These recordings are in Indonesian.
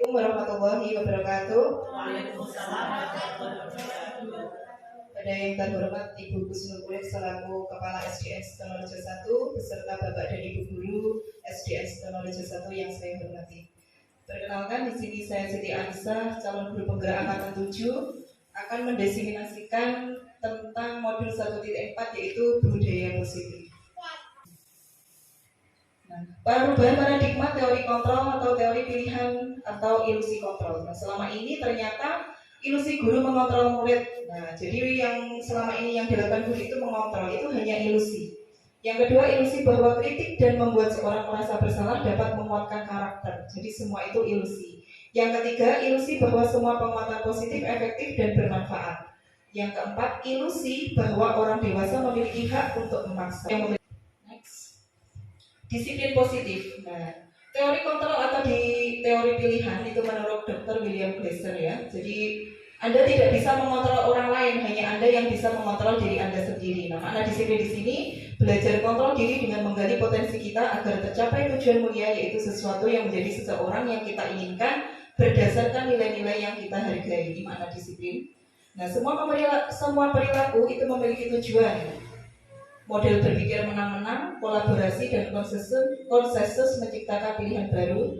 Warahmatullahi wabarakatuh. Waalaikumsalam warahmatullahi wabarakatuh. Pada yang terhormat Ibu Kusnul Kulit selaku Kepala SDN Sitonorejo 1 beserta Bapak dan Ibu Guru SDN Sitonorejo 1 yang saya hormati. Perkenalkan, di sini saya Siti Anissa, calon guru penggerak angkatan 7, akan mendiseminasikan tentang modul 1.4 yaitu budaya positif. Perubahan paradigma teori kontrol atau teori pilihan atau ilusi kontrol. Nah, selama ini ternyata ilusi guru mengontrol murid. Nah, jadi yang selama ini yang dilakukan guru itu mengontrol, itu hanya ilusi. Yang kedua, ilusi bahwa kritik dan membuat seorang merasa bersalah dapat menguatkan karakter. Jadi semua itu ilusi. Yang ketiga, ilusi bahwa semua penguatan positif efektif dan bermanfaat. Yang keempat, ilusi bahwa orang dewasa memiliki hak untuk memaksa. Disiplin positif. Nah, teori kontrol atau di teori pilihan itu menurut Dr. William Glasser ya. Jadi Anda tidak bisa mengontrol orang lain, hanya Anda yang bisa mengontrol diri Anda sendiri. Nah, makna disiplin di sini belajar kontrol diri dengan menggali potensi kita agar tercapai tujuan mulia, yaitu sesuatu yang menjadi seseorang yang kita inginkan berdasarkan nilai-nilai yang kita hargai. Ini makna disiplin. Nah, semua perilaku itu memiliki tujuan. Model berpikir menang-menang, kolaborasi dan konsensus menciptakan pilihan baru.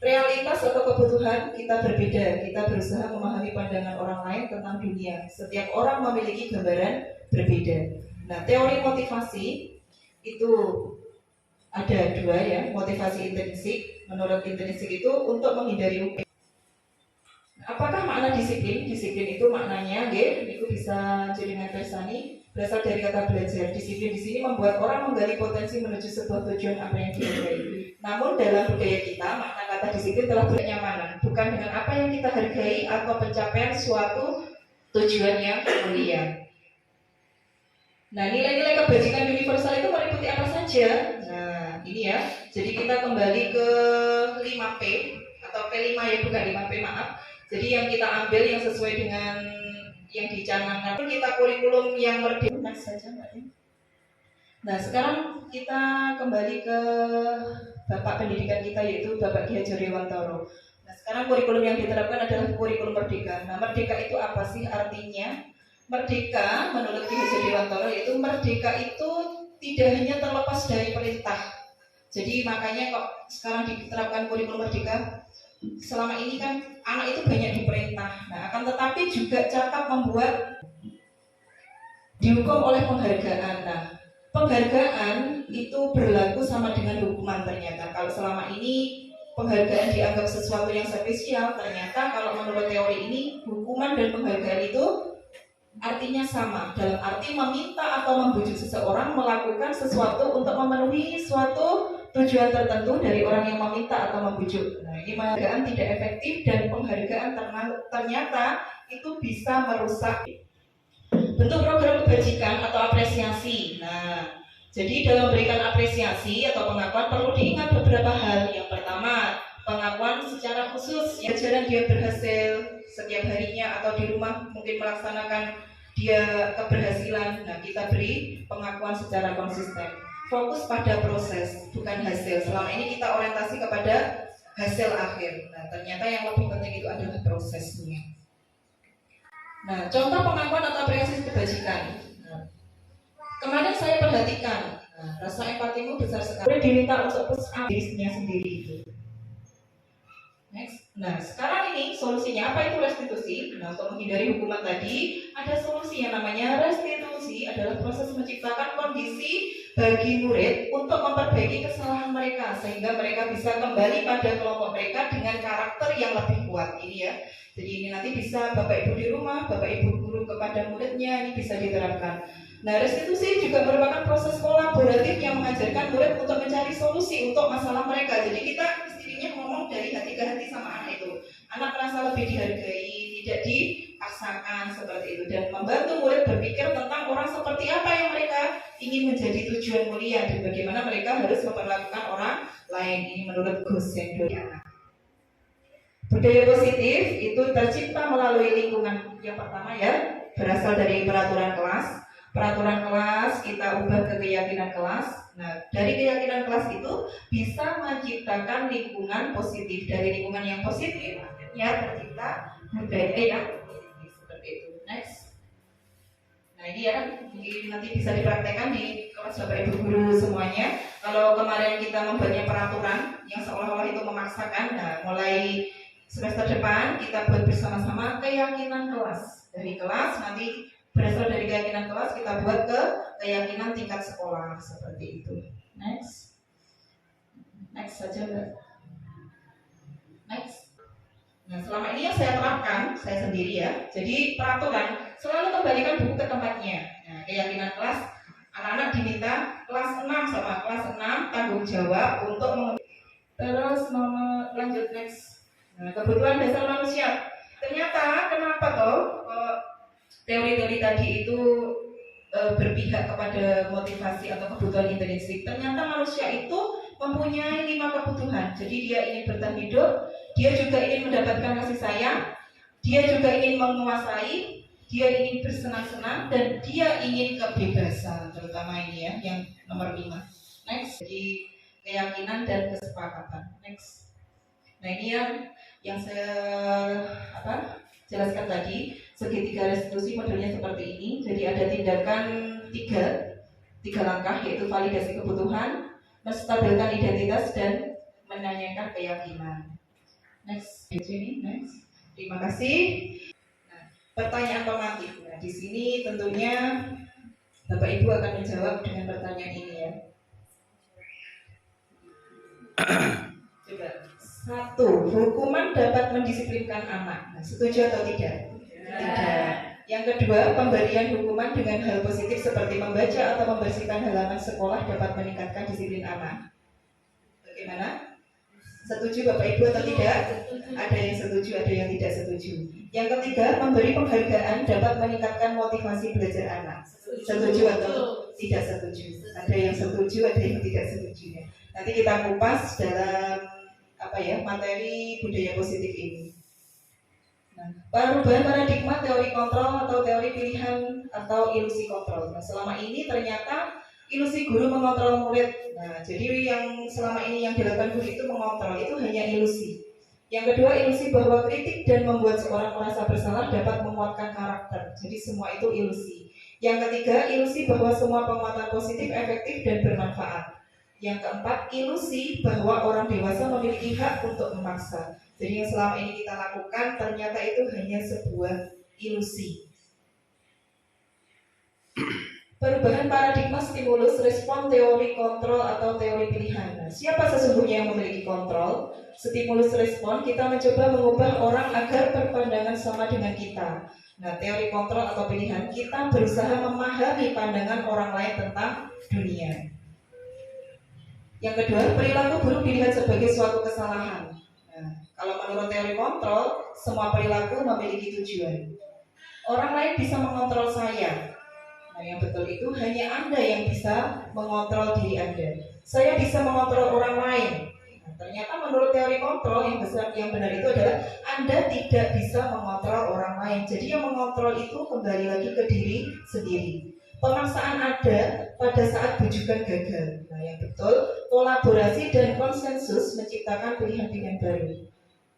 Realitas atau kebutuhan kita berbeda, kita berusaha memahami pandangan orang lain tentang dunia. Setiap orang memiliki gambaran berbeda. Nah, teori motivasi itu ada dua ya, motivasi intrinsik. Menurut intrinsik itu untuk menghindari UP. Apakah makna disiplin? Disiplin itu maknanya, itu bisa jadi versani, berasal dari kata belajar. Disiplin di sini membuat orang menggali potensi menuju sebuah tujuan apa yang dihargai. Namun dalam budaya kita, makna kata disiplin telah berkenyamanan, bukan dengan apa yang kita hargai atau pencapaian suatu tujuan yang mulia. Nah, nilai-nilai kebajikan universal itu meliputi apa saja? Nah, ini ya. Jadi kita kembali ke 5P atau P5 ya, bukan 5P, maaf. Jadi yang kita ambil yang sesuai dengan yang dicanangkan, kita kurikulum yang merdeka saja, Mbak. Nah, sekarang kita kembali ke Bapak pendidikan kita, yaitu Bapak Ki Hajar Dewantoro. Nah, sekarang kurikulum yang diterapkan adalah kurikulum merdeka. Nah, merdeka itu apa sih artinya? Merdeka menurut Ki Hajar Dewantoro yaitu merdeka itu tidak hanya terlepas dari perintah. Jadi makanya kok sekarang diterapkan kurikulum merdeka. Selama ini kan anak itu banyak diperintah. Nah, akan tetapi juga cakap membuat dihukum oleh penghargaan. Nah, penghargaan itu berlaku sama dengan hukuman ternyata. Kalau selama ini penghargaan dianggap sesuatu yang spesial, ternyata kalau menurut teori ini hukuman dan penghargaan itu artinya sama, dalam arti meminta atau membujuk seseorang melakukan sesuatu untuk memenuhi suatu tujuan tertentu dari orang yang meminta atau membujuk. Nah, ini penghargaan tidak efektif dan penghargaan ternyata itu bisa merusak bentuk program kebajikan atau apresiasi. Nah, jadi dalam memberikan apresiasi atau pengakuan perlu diingat beberapa hal. Yang pertama, pengakuan secara khusus, yang jalan dia berhasil setiap harinya atau di rumah mungkin melaksanakan dia keberhasilan. Nah, kita beri pengakuan secara konsisten. Fokus pada proses, bukan hasil. Selama ini kita orientasi kepada hasil akhir. Nah, ternyata yang lebih penting itu adalah prosesnya. Nah, contoh pengakuan atau apresiasi kebajikan. Nah, kemarin saya perhatikan, rasa empatimu besar sekali. Diminta untuk push up dirinya sendiri itu. Next. Nah, sekarang ini solusinya apa itu restitusi? Nah, untuk menghindari hukuman tadi, ada solusi yang namanya restitusi, adalah proses menciptakan kondisi bagi murid untuk memperbaiki kesalahan mereka sehingga mereka bisa kembali pada kelompok mereka dengan karakter yang lebih kuat. Ini ya. Jadi ini nanti bisa Bapak Ibu di rumah, Bapak Ibu guru kepada muridnya, ini bisa diterapkan. Nah, restitusi juga merupakan proses kolaboratif yang mengajarkan murid untuk mencari solusi untuk masalah mereka. Jadi kita mestinya ngomong dari hati ke hati sama anak itu. Anak merasa lebih dihargai, tidak dipaksakan seperti itu, dan membantu murid berpikir tentang orang seperti apa yang mereka ingin menjadi tujuan mulia dan bagaimana mereka harus memperlakukan orang lain. Ini menurut Gosen dari anak. Budaya positif itu tercipta melalui lingkungan. Yang pertama ya, berasal dari peraturan kelas. peraturan kelas kita ubah ke keyakinan kelas. Nah, dari keyakinan kelas itu bisa menciptakan lingkungan positif. Dari lingkungan yang positif, ya tercipta budaya yang positif seperti itu. Next. Nah ini ya, mungkin nanti bisa dipraktekkan di kelas Bapak Ibu guru semuanya. Kalau kemarin kita membuatnya peraturan yang seolah-olah itu memaksakan, nah mulai semester depan kita buat bersama-sama keyakinan kelas. Dari kelas nanti berasal dari keyakinan kelas kita buat ke keyakinan tingkat sekolah seperti itu. Next saja Mbak. Next. Nah selama ini yang saya terapkan saya sendiri ya. Jadi peraturan selalu kembalikan buku ke tempatnya. Nah keyakinan kelas anak-anak diminta kelas 6 sama kelas 6 tanggung jawab untuk terus lanjut next. Nah kebutuhan dasar manusia. Ternyata kenapa toh teori-teori tadi itu berpihak kepada motivasi atau kebutuhan intrinsik. Ternyata manusia itu mempunyai 5 kebutuhan. Jadi dia ingin bertahan hidup, dia juga ingin mendapatkan kasih sayang, dia juga ingin menguasai, dia ingin bersenang-senang, dan dia ingin kebebasan. Terutama ini ya, yang nomor 5. Next, jadi keyakinan dan kesepakatan. Next. Nah ini yang saya jelaskan tadi. Segitiga restitusi modelnya seperti ini. Jadi ada tindakan tiga langkah, yaitu validasi kebutuhan, menstabilkan identitas, dan menanyakan keyakinan. Next. Terima kasih. Nah, pertanyaan formatif. Nah, di sini tentunya Bapak Ibu akan menjawab dengan pertanyaan ini ya. Coba. 1. Hukuman dapat mendisiplinkan anak. Nah, setuju atau tidak? Tidak. Yang kedua, pemberian hukuman dengan hal positif seperti membaca atau membersihkan halaman sekolah dapat meningkatkan disiplin anak. Bagaimana? Setuju Bapak Ibu atau tidak? Ada yang setuju, ada yang tidak setuju. Yang ketiga, memberi penghargaan dapat meningkatkan motivasi belajar anak. Setuju atau tidak setuju? Ada yang setuju, ada yang tidak setuju. Nanti kita kupas dalam materi budaya positif ini. Nah, perubahan paradigma teori kontrol atau teori pilihan atau ilusi kontrol. Nah, selama ini ternyata ilusi guru mengontrol murid. Nah, jadi yang selama ini yang dilakukan guru itu mengontrol, itu hanya ilusi. Yang kedua, ilusi bahwa kritik dan membuat seorang merasa bersalah dapat menguatkan karakter. Jadi semua itu ilusi. Yang ketiga, ilusi bahwa semua penguatan positif efektif dan bermanfaat. Yang keempat, ilusi bahwa orang dewasa memiliki hak untuk memaksa. Jadi yang selama ini kita lakukan ternyata itu hanya sebuah ilusi. Perubahan paradigma stimulus respon teori kontrol atau teori pilihan. Nah, siapa sesungguhnya yang memiliki kontrol? Stimulus respon, kita mencoba mengubah orang agar berpandangan sama dengan kita. Nah, teori kontrol atau pilihan, kita berusaha memahami pandangan orang lain tentang dunia. Yang kedua, perilaku buruk dilihat sebagai suatu kesalahan. Nah, kalau menurut teori kontrol, semua perilaku memiliki tujuan. Orang lain bisa mengontrol saya. Nah, yang betul itu hanya Anda yang bisa mengontrol diri Anda. Saya bisa mengontrol orang lain. Nah, ternyata menurut teori kontrol yang benar itu adalah Anda tidak bisa mengontrol orang lain. Jadi yang mengontrol itu kembali lagi ke diri sendiri. Pemaksaan ada pada saat bujukan gagal. Nah, yang betul, kolaborasi dan konsensus menciptakan pilihan-pilihan baru.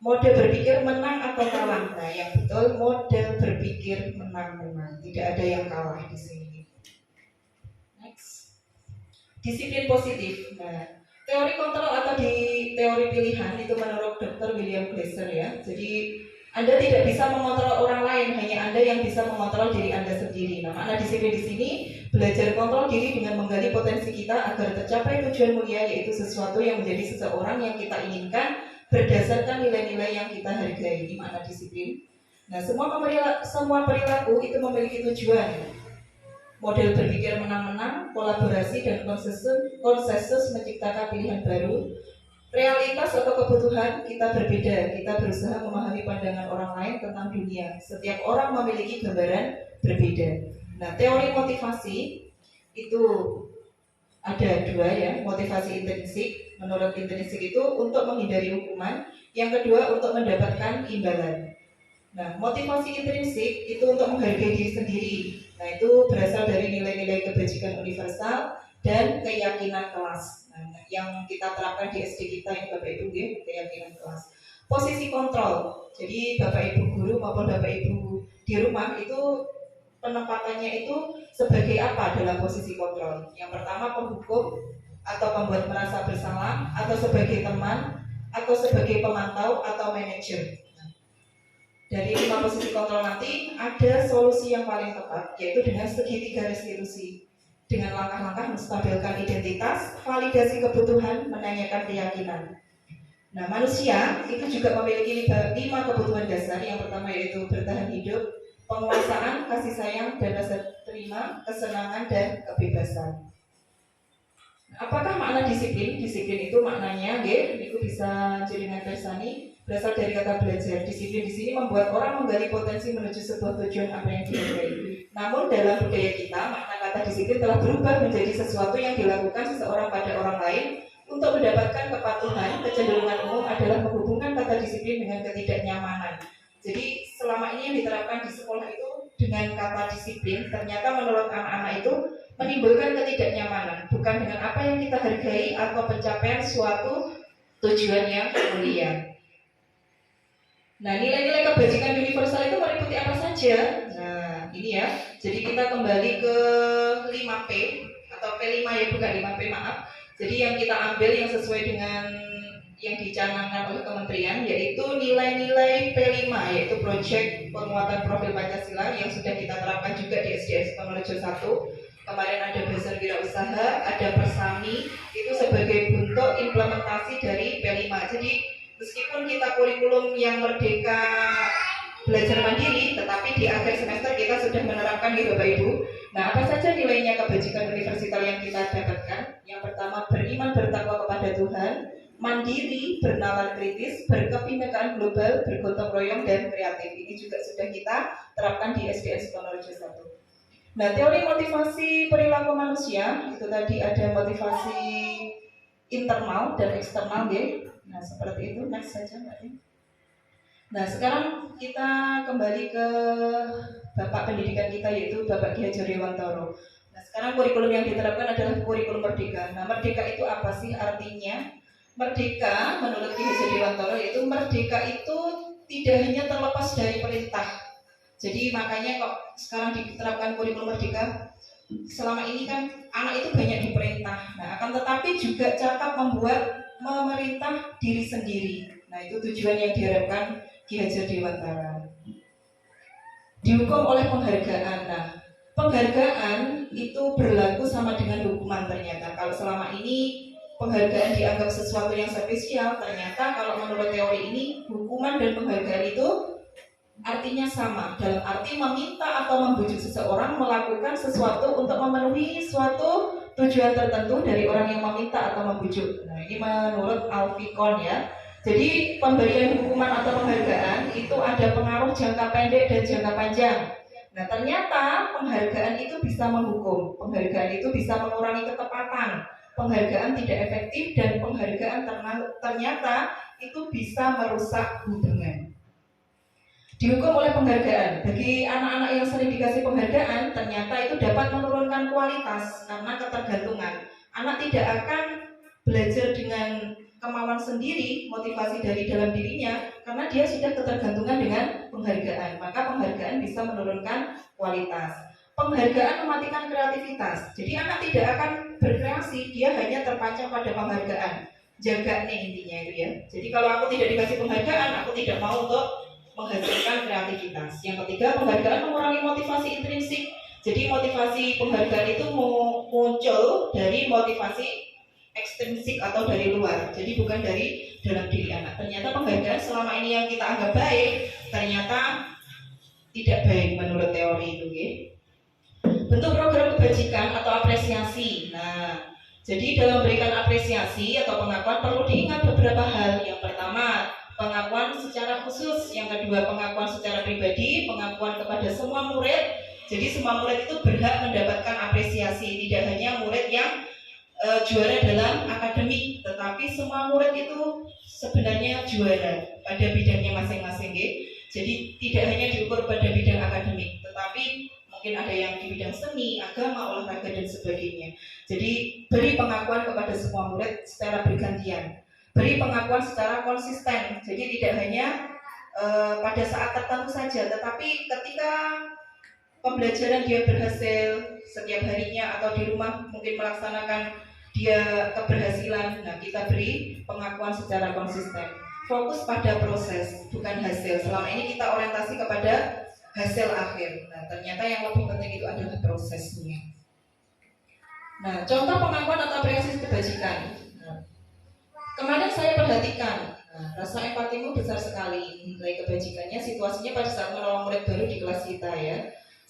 Mode berpikir menang atau kalah. Nah, yang betul, model berpikir menang-menang. Tidak ada yang kalah di sini. Next. Disiplin positif. Nah, teori kontrol atau di teori pilihan itu menurut Dr. William Glasser ya. Jadi Anda tidak bisa mengontrol orang lain, hanya Anda yang bisa mengontrol diri Anda sendiri. Nah, makna disiplin di sini belajar kontrol diri dengan menggali potensi kita agar tercapai tujuan mulia, yaitu sesuatu yang menjadi seseorang yang kita inginkan berdasarkan nilai-nilai yang kita hargai. Ini makna disiplin. Nah, semua perilaku itu memiliki tujuan. Model berpikir menang-menang, kolaborasi dan konsensus menciptakan pilihan baru. Realitas atau kebutuhan kita berbeda. Kita berusaha memahami pandangan orang lain tentang dunia. Setiap orang memiliki gambaran berbeda. Nah, teori motivasi itu ada 2 ya. Motivasi intrinsik. Menurut intrinsik itu untuk menghindari hukuman. Yang kedua untuk mendapatkan imbalan. Nah, motivasi intrinsik itu untuk menghargai diri sendiri. Nah, itu berasal dari nilai-nilai kebajikan universal dan keyakinan kelas. Nah, yang kita terapkan di SD kita ini Bapak Ibu ya, keyakinan kelas. Posisi kontrol. Jadi Bapak Ibu guru maupun Bapak Ibu di rumah itu penempatannya itu sebagai apa dalam posisi kontrol? Yang pertama penghukum atau pembuat merasa bersalah, atau sebagai teman, atau sebagai pemantau atau manajer. Dari 5 posisi kontrol nanti ada solusi yang paling tepat, yaitu dengan segitiga restitusi, dengan langkah-langkah menstabilkan identitas, validasi kebutuhan, menanyakan keyakinan. Nah, manusia itu juga memiliki 5 kebutuhan dasar. Yang pertama yaitu bertahan hidup, penguasaan, kasih sayang, dan rasa terima, kesenangan, dan kebebasan. Apakah makna disiplin? Disiplin itu maknanya, itu bisa jadi ngetersani, berasal dari kata belajar. Disiplin di sini membuat orang menggali potensi menuju sebuah tujuan apa yang dihargai. Namun dalam budaya kita, makna kata disiplin telah berubah menjadi sesuatu yang dilakukan seseorang pada orang lain untuk mendapatkan kepatuhan. Kecenderungan umum adalah menghubungkan kata disiplin dengan ketidaknyamanan. Jadi selama ini yang diterapkan di sekolah itu dengan kata disiplin, ternyata menurut anak-anak itu menimbulkan ketidaknyamanan, bukan dengan apa yang kita hargai atau pencapaian suatu tujuan yang mulia. Nah, nilai-nilai kebajikan universal itu meliputi apa saja? Nah, ini ya. Jadi kita kembali ke 5P atau P5 ya, bukan 5P, maaf. Jadi yang kita ambil yang sesuai dengan yang dicanangkan oleh kementerian, yaitu nilai-nilai P5, yaitu Proyek Penguatan Profil Pancasila yang sudah kita terapkan juga di SDN Sukoharjo 1. Kemarin ada Bazar Wirausaha, ada Persami, itu sebagai bentuk implementasi dari P5. Jadi meskipun kita kurikulum yang merdeka belajar mandiri, tetapi di akhir semester kita sudah menerapkan di Bapak Ibu. Nah, apa saja nilainya kebajikan universal yang kita dapatkan? Yang pertama, beriman bertakwa kepada Tuhan, mandiri, bernalar kritis, berkebinekaan global, bergotong royong, dan kreatif. Ini juga sudah kita terapkan di SDN Sukoharjo 1. Nah, teori motivasi perilaku manusia itu tadi ada motivasi internal dan eksternal ya. Nah, seperti itu. Next saja Mbak. Nah, sekarang kita kembali ke Bapak pendidikan kita, yaitu Bapak Ki Hajar Dewantara. Nah, sekarang kurikulum yang diterapkan adalah kurikulum merdeka. Nah, merdeka itu apa sih artinya? Merdeka menurut Ki Hajar Dewantara yaitu merdeka itu tidak hanya terlepas dari perintah. Jadi makanya kok sekarang diterapkan kurikulum merdeka, selama ini kan anak itu banyak diperintah. Nah, akan tetapi juga cakap membuat memerintah diri sendiri. Nah, itu tujuan yang diharapkan Ki Hajar Dewantara. Dihukum oleh penghargaan. Nah, penghargaan itu berlaku sama dengan hukuman ternyata. Kalau selama ini penghargaan dianggap sesuatu yang spesial, ternyata kalau menurut teori ini hukuman dan penghargaan itu artinya sama, dalam arti meminta atau membujuk seseorang melakukan sesuatu untuk memenuhi suatu tujuan tertentu dari orang yang meminta atau membujuk. Nah, ini menurut Alfikon ya. Jadi pemberian hukuman atau penghargaan itu ada pengaruh jangka pendek dan jangka panjang. Nah, ternyata penghargaan itu bisa menghukum, penghargaan itu bisa mengurangi ketepatan, penghargaan tidak efektif, dan penghargaan ternyata itu bisa merusak hubungan. Dihukum oleh penghargaan. Bagi anak-anak yang sering dikasih penghargaan, ternyata itu dapat menurunkan kualitas karena ketergantungan. Anak tidak akan belajar dengan kemauan sendiri, motivasi dari dalam dirinya, karena dia sudah ketergantungan dengan penghargaan. Maka penghargaan bisa menurunkan kualitas. Penghargaan mematikan kreativitas. Jadi anak tidak akan berkreasi, dia hanya terpancing pada penghargaan. Jaga nih intinya itu ya. Jadi kalau aku tidak dikasih penghargaan, aku tidak mau untuk menghasilkan kreativitas. Yang ketiga, penghargaan mengurangi motivasi intrinsik. Jadi motivasi penghargaan itu muncul dari motivasi ekstrinsik atau dari luar. Jadi bukan dari dalam diri anak. Ternyata penghargaan selama ini yang kita anggap baik, ternyata tidak baik menurut teori itu. Bentuk program kebajikan atau apresiasi. Nah, jadi dalam memberikan apresiasi atau pengakuan perlu diingat beberapa hal. Yang pertama, pengakuan secara khusus, yang kedua pengakuan secara pribadi, pengakuan kepada semua murid. Jadi semua murid itu berhak mendapatkan apresiasi, tidak hanya murid yang juara dalam akademik, tetapi semua murid itu sebenarnya juara pada bidangnya masing-masing. Jadi tidak hanya diukur pada bidang akademik, tetapi mungkin ada yang di bidang seni, agama, olahraga dan sebagainya. Jadi beri pengakuan kepada semua murid secara bergantian, beri pengakuan secara konsisten. Jadi tidak hanya pada saat tertentu saja, tetapi ketika pembelajaran dia berhasil setiap harinya atau di rumah mungkin melaksanakan dia keberhasilan, nah kita beri pengakuan secara konsisten. Fokus pada proses, bukan hasil. Selama ini kita orientasi kepada hasil akhir. Nah, ternyata yang lebih penting itu adalah prosesnya. Nah, contoh pengakuan atau apresiasi kebajikan. Nah, kemarin saya perhatikan, rasa empatimu besar sekali. Nilai kebajikannya, situasinya pada saat menolong murid baru di kelas kita ya.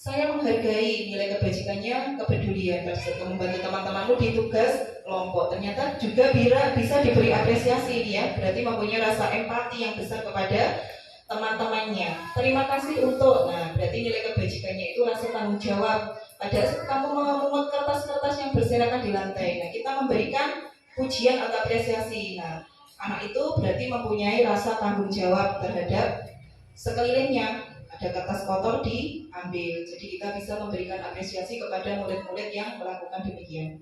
Saya menghargai nilai kebajikannya, kepedulian pada saat membantu teman-temanmu di tugas kelompok. Ternyata juga bisa diberi apresiasi ya. Berarti mempunyai rasa empati yang besar kepada teman-temannya. Terima kasih untuk, nah berarti nilai kebajikannya itu rasa tanggung jawab. Pada saat kamu memungut kertas-kertas yang berserakan di lantai, nah kita memberikan pujian atau apresiasi. Nah, anak itu berarti mempunyai rasa tanggung jawab terhadap sekelilingnya. Ada kertas kotor diambil, jadi kita bisa memberikan apresiasi kepada murid-murid yang melakukan demikian.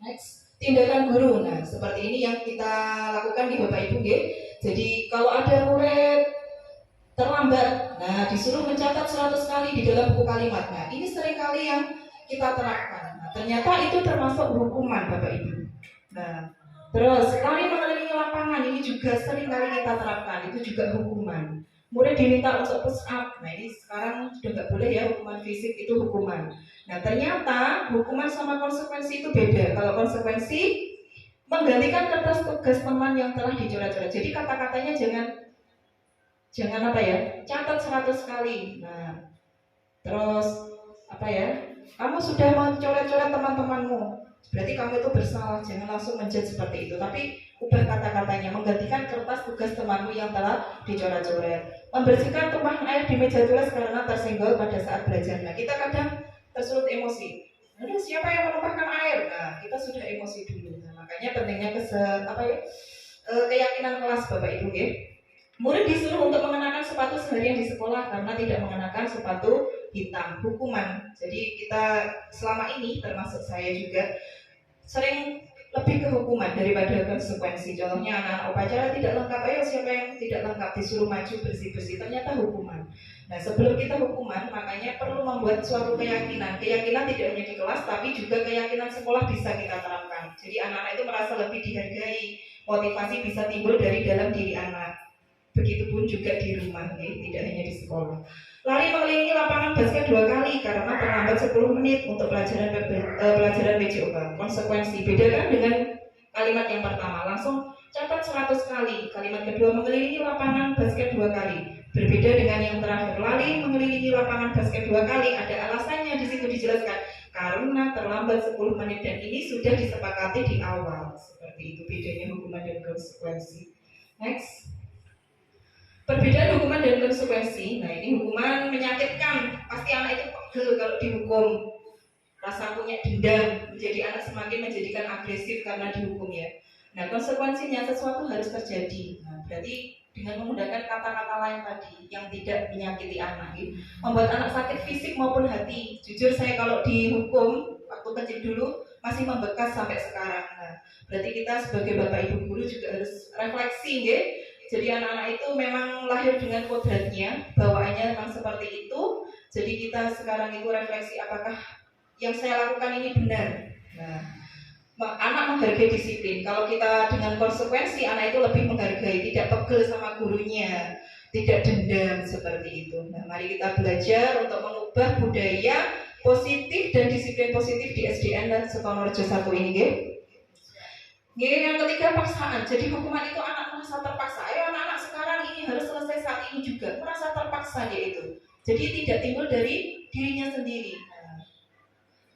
Next, tindakan guru. Nah, seperti ini yang kita lakukan di Bapak Ibu, ya. Jadi kalau ada murid terlambat, nah disuruh mencatat 100 kali di dalam buku kalimat. Nah, ini sering kali yang kita terapkan. Nah, ternyata itu termasuk hukuman Bapak Ibu. Nah, terus lari mengelilingi lapangan, ini juga sering kali kita terapkan, itu juga hukuman. Murid diminta untuk push up. Nah, ini sekarang sudah nggak boleh ya, hukuman fisik itu hukuman. Nah, ternyata hukuman sama konsekuensi itu beda. Kalau konsekuensi menggantikan kertas tugas teman yang telah dicoret-coret. Jadi kata-katanya jangan apa ya, catat 100 kali. Nah, terus apa ya, kamu sudah mencoret-coret teman-temanmu, berarti kamu itu bersalah. Jangan langsung menjudge seperti itu, tapi ubah kata-katanya, menggantikan kertas tugas temanmu yang telah dicoret-coret. Membersihkan tumpahan air di meja tulis karena tersenggol pada saat belajar. Nah, kita kadang tersulut emosi. Aduh, siapa yang menumpahkan air? Nah, kita sudah emosi dulu. Nah, makanya pentingnya keyakinan kelas Bapak Ibu, ya. Murid disuruh untuk mengenakan sepatu seharian di sekolah karena tidak mengenakan sepatu hitam, hukuman. Jadi kita selama ini, termasuk saya juga, sering lebih ke hukuman daripada konsekuensi. Contohnya anak-anak upacara tidak lengkap, ayo siapa yang tidak lengkap disuruh maju bersih-bersih, ternyata hukuman. Nah, sebelum kita hukuman, makanya perlu membuat suatu keyakinan. Keyakinan tidak hanya di kelas, tapi juga keyakinan sekolah bisa kita terapkan. Jadi anak-anak itu merasa lebih dihargai, motivasi bisa timbul dari dalam diri anak. Begitupun juga di rumah, ya, tidak hanya di sekolah. Lari mengelilingi lapangan basket 2 kali karena terlambat 10 menit untuk pelajaran PJOK. Konsekuensi beda kan dengan kalimat yang pertama, langsung catat 100 kali. Kalimat kedua, mengelilingi lapangan basket 2 kali. Berbeda dengan yang terakhir, lari mengelilingi lapangan basket 2 kali. Ada alasannya di situ dijelaskan, karena terlambat 10 menit dan ini sudah disepakati di awal. Seperti itu bedanya hukuman dan konsekuensi. Next. Perbedaan hukuman dan konsekuensi. Nah, ini hukuman menyakitkan. Pasti anak itu pegel kalau dihukum. Rasa punya dendam, menjadi anak semakin menjadikan agresif karena dihukum, ya. Nah, konsekuensinya sesuatu harus terjadi. Nah, berarti dengan menggunakan kata-kata lain tadi yang tidak menyakiti anak, ya, membuat anak sakit fisik maupun hati. Jujur saya kalau dihukum waktu kecil dulu masih membekas sampai sekarang. Nah, berarti kita sebagai bapak ibu guru juga harus refleksi, ya. Jadi anak-anak itu memang lahir dengan kodratnya, bawaannya memang seperti itu. Jadi kita sekarang itu refleksi apakah yang saya lakukan ini benar. Nah, anak menghargai disiplin. Kalau kita dengan konsekuensi, anak itu lebih menghargai, tidak pegel sama gurunya, tidak dendam seperti itu. Nah, mari kita belajar untuk mengubah budaya positif dan disiplin positif di SDN dan Sutonorejo 1 ini, ya. Yang ketiga, paksaan. Jadi hukuman itu anak merasa terpaksa. Ayo anak-anak sekarang ini harus selesai saat ini juga. Merasa terpaksa dia itu. Jadi tidak timbul dari dirinya sendiri. Nah,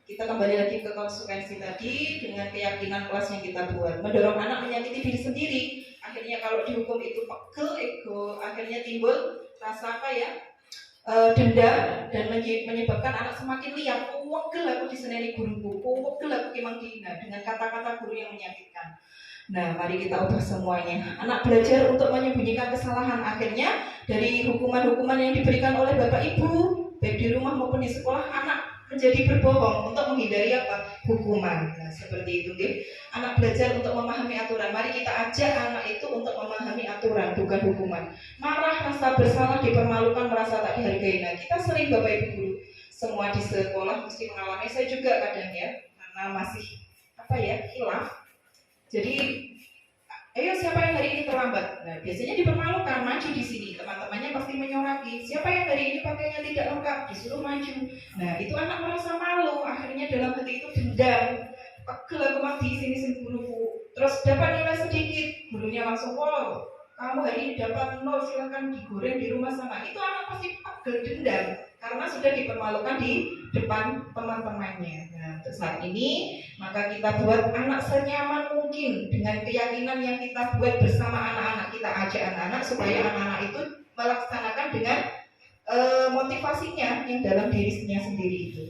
kita kembali lagi ke konsekuensi tadi dengan keyakinan kelas yang kita buat. Mendorong anak menyakiti diri sendiri. Akhirnya kalau dihukum itu pegel, ego. Akhirnya timbul rasa dendam dan menyebabkan anak semakin liar. Wegel aku diseneni guruku, wegel aku memang dihina dengan kata-kata guru yang menyakitkan. Nah, mari kita ubah semuanya. Anak belajar untuk menyembunyikan kesalahan. Akhirnya dari hukuman-hukuman yang diberikan oleh Bapak Ibu, baik di rumah maupun di sekolah, anak menjadi berbohong untuk menghindari apa? Hukuman. Nah, seperti itu, ya. Anak belajar untuk memahami aturan. Mari kita ajak anak itu untuk memahami aturan, bukan hukuman. Marah, rasa bersalah, dipermalukan, merasa tak dihargai. Nah, kita sering Bapak Ibu guru semua di sekolah mesti mengalami. Saya juga kadang ya, karena masih khilaf. Jadi, ayo siapa yang hari ini terlambat? Nah, biasanya dipermalukan, maju di sini. Teman-temannya pasti menyoraki. Siapa yang hari ini pakainya tidak lengkap? Disuruh maju. Nah, itu anak merasa malu. Akhirnya dalam hati itu dendam. Pegel aku mati di sini guruku. Terus dapat nilai sedikit. Gurunya langsung, wow, kamu hari ini dapat 0, silahkan digoreng di rumah sana. Itu anak pasti pegel dendam. Karena sudah dipermalukan di depan teman-temannya. Nah, untuk saat ini maka kita buat anak senyaman mungkin dengan keyakinan yang kita buat bersama anak-anak. Kita ajak anak-anak supaya anak-anak itu melaksanakan dengan motivasinya yang dalam dirinya sendiri itu.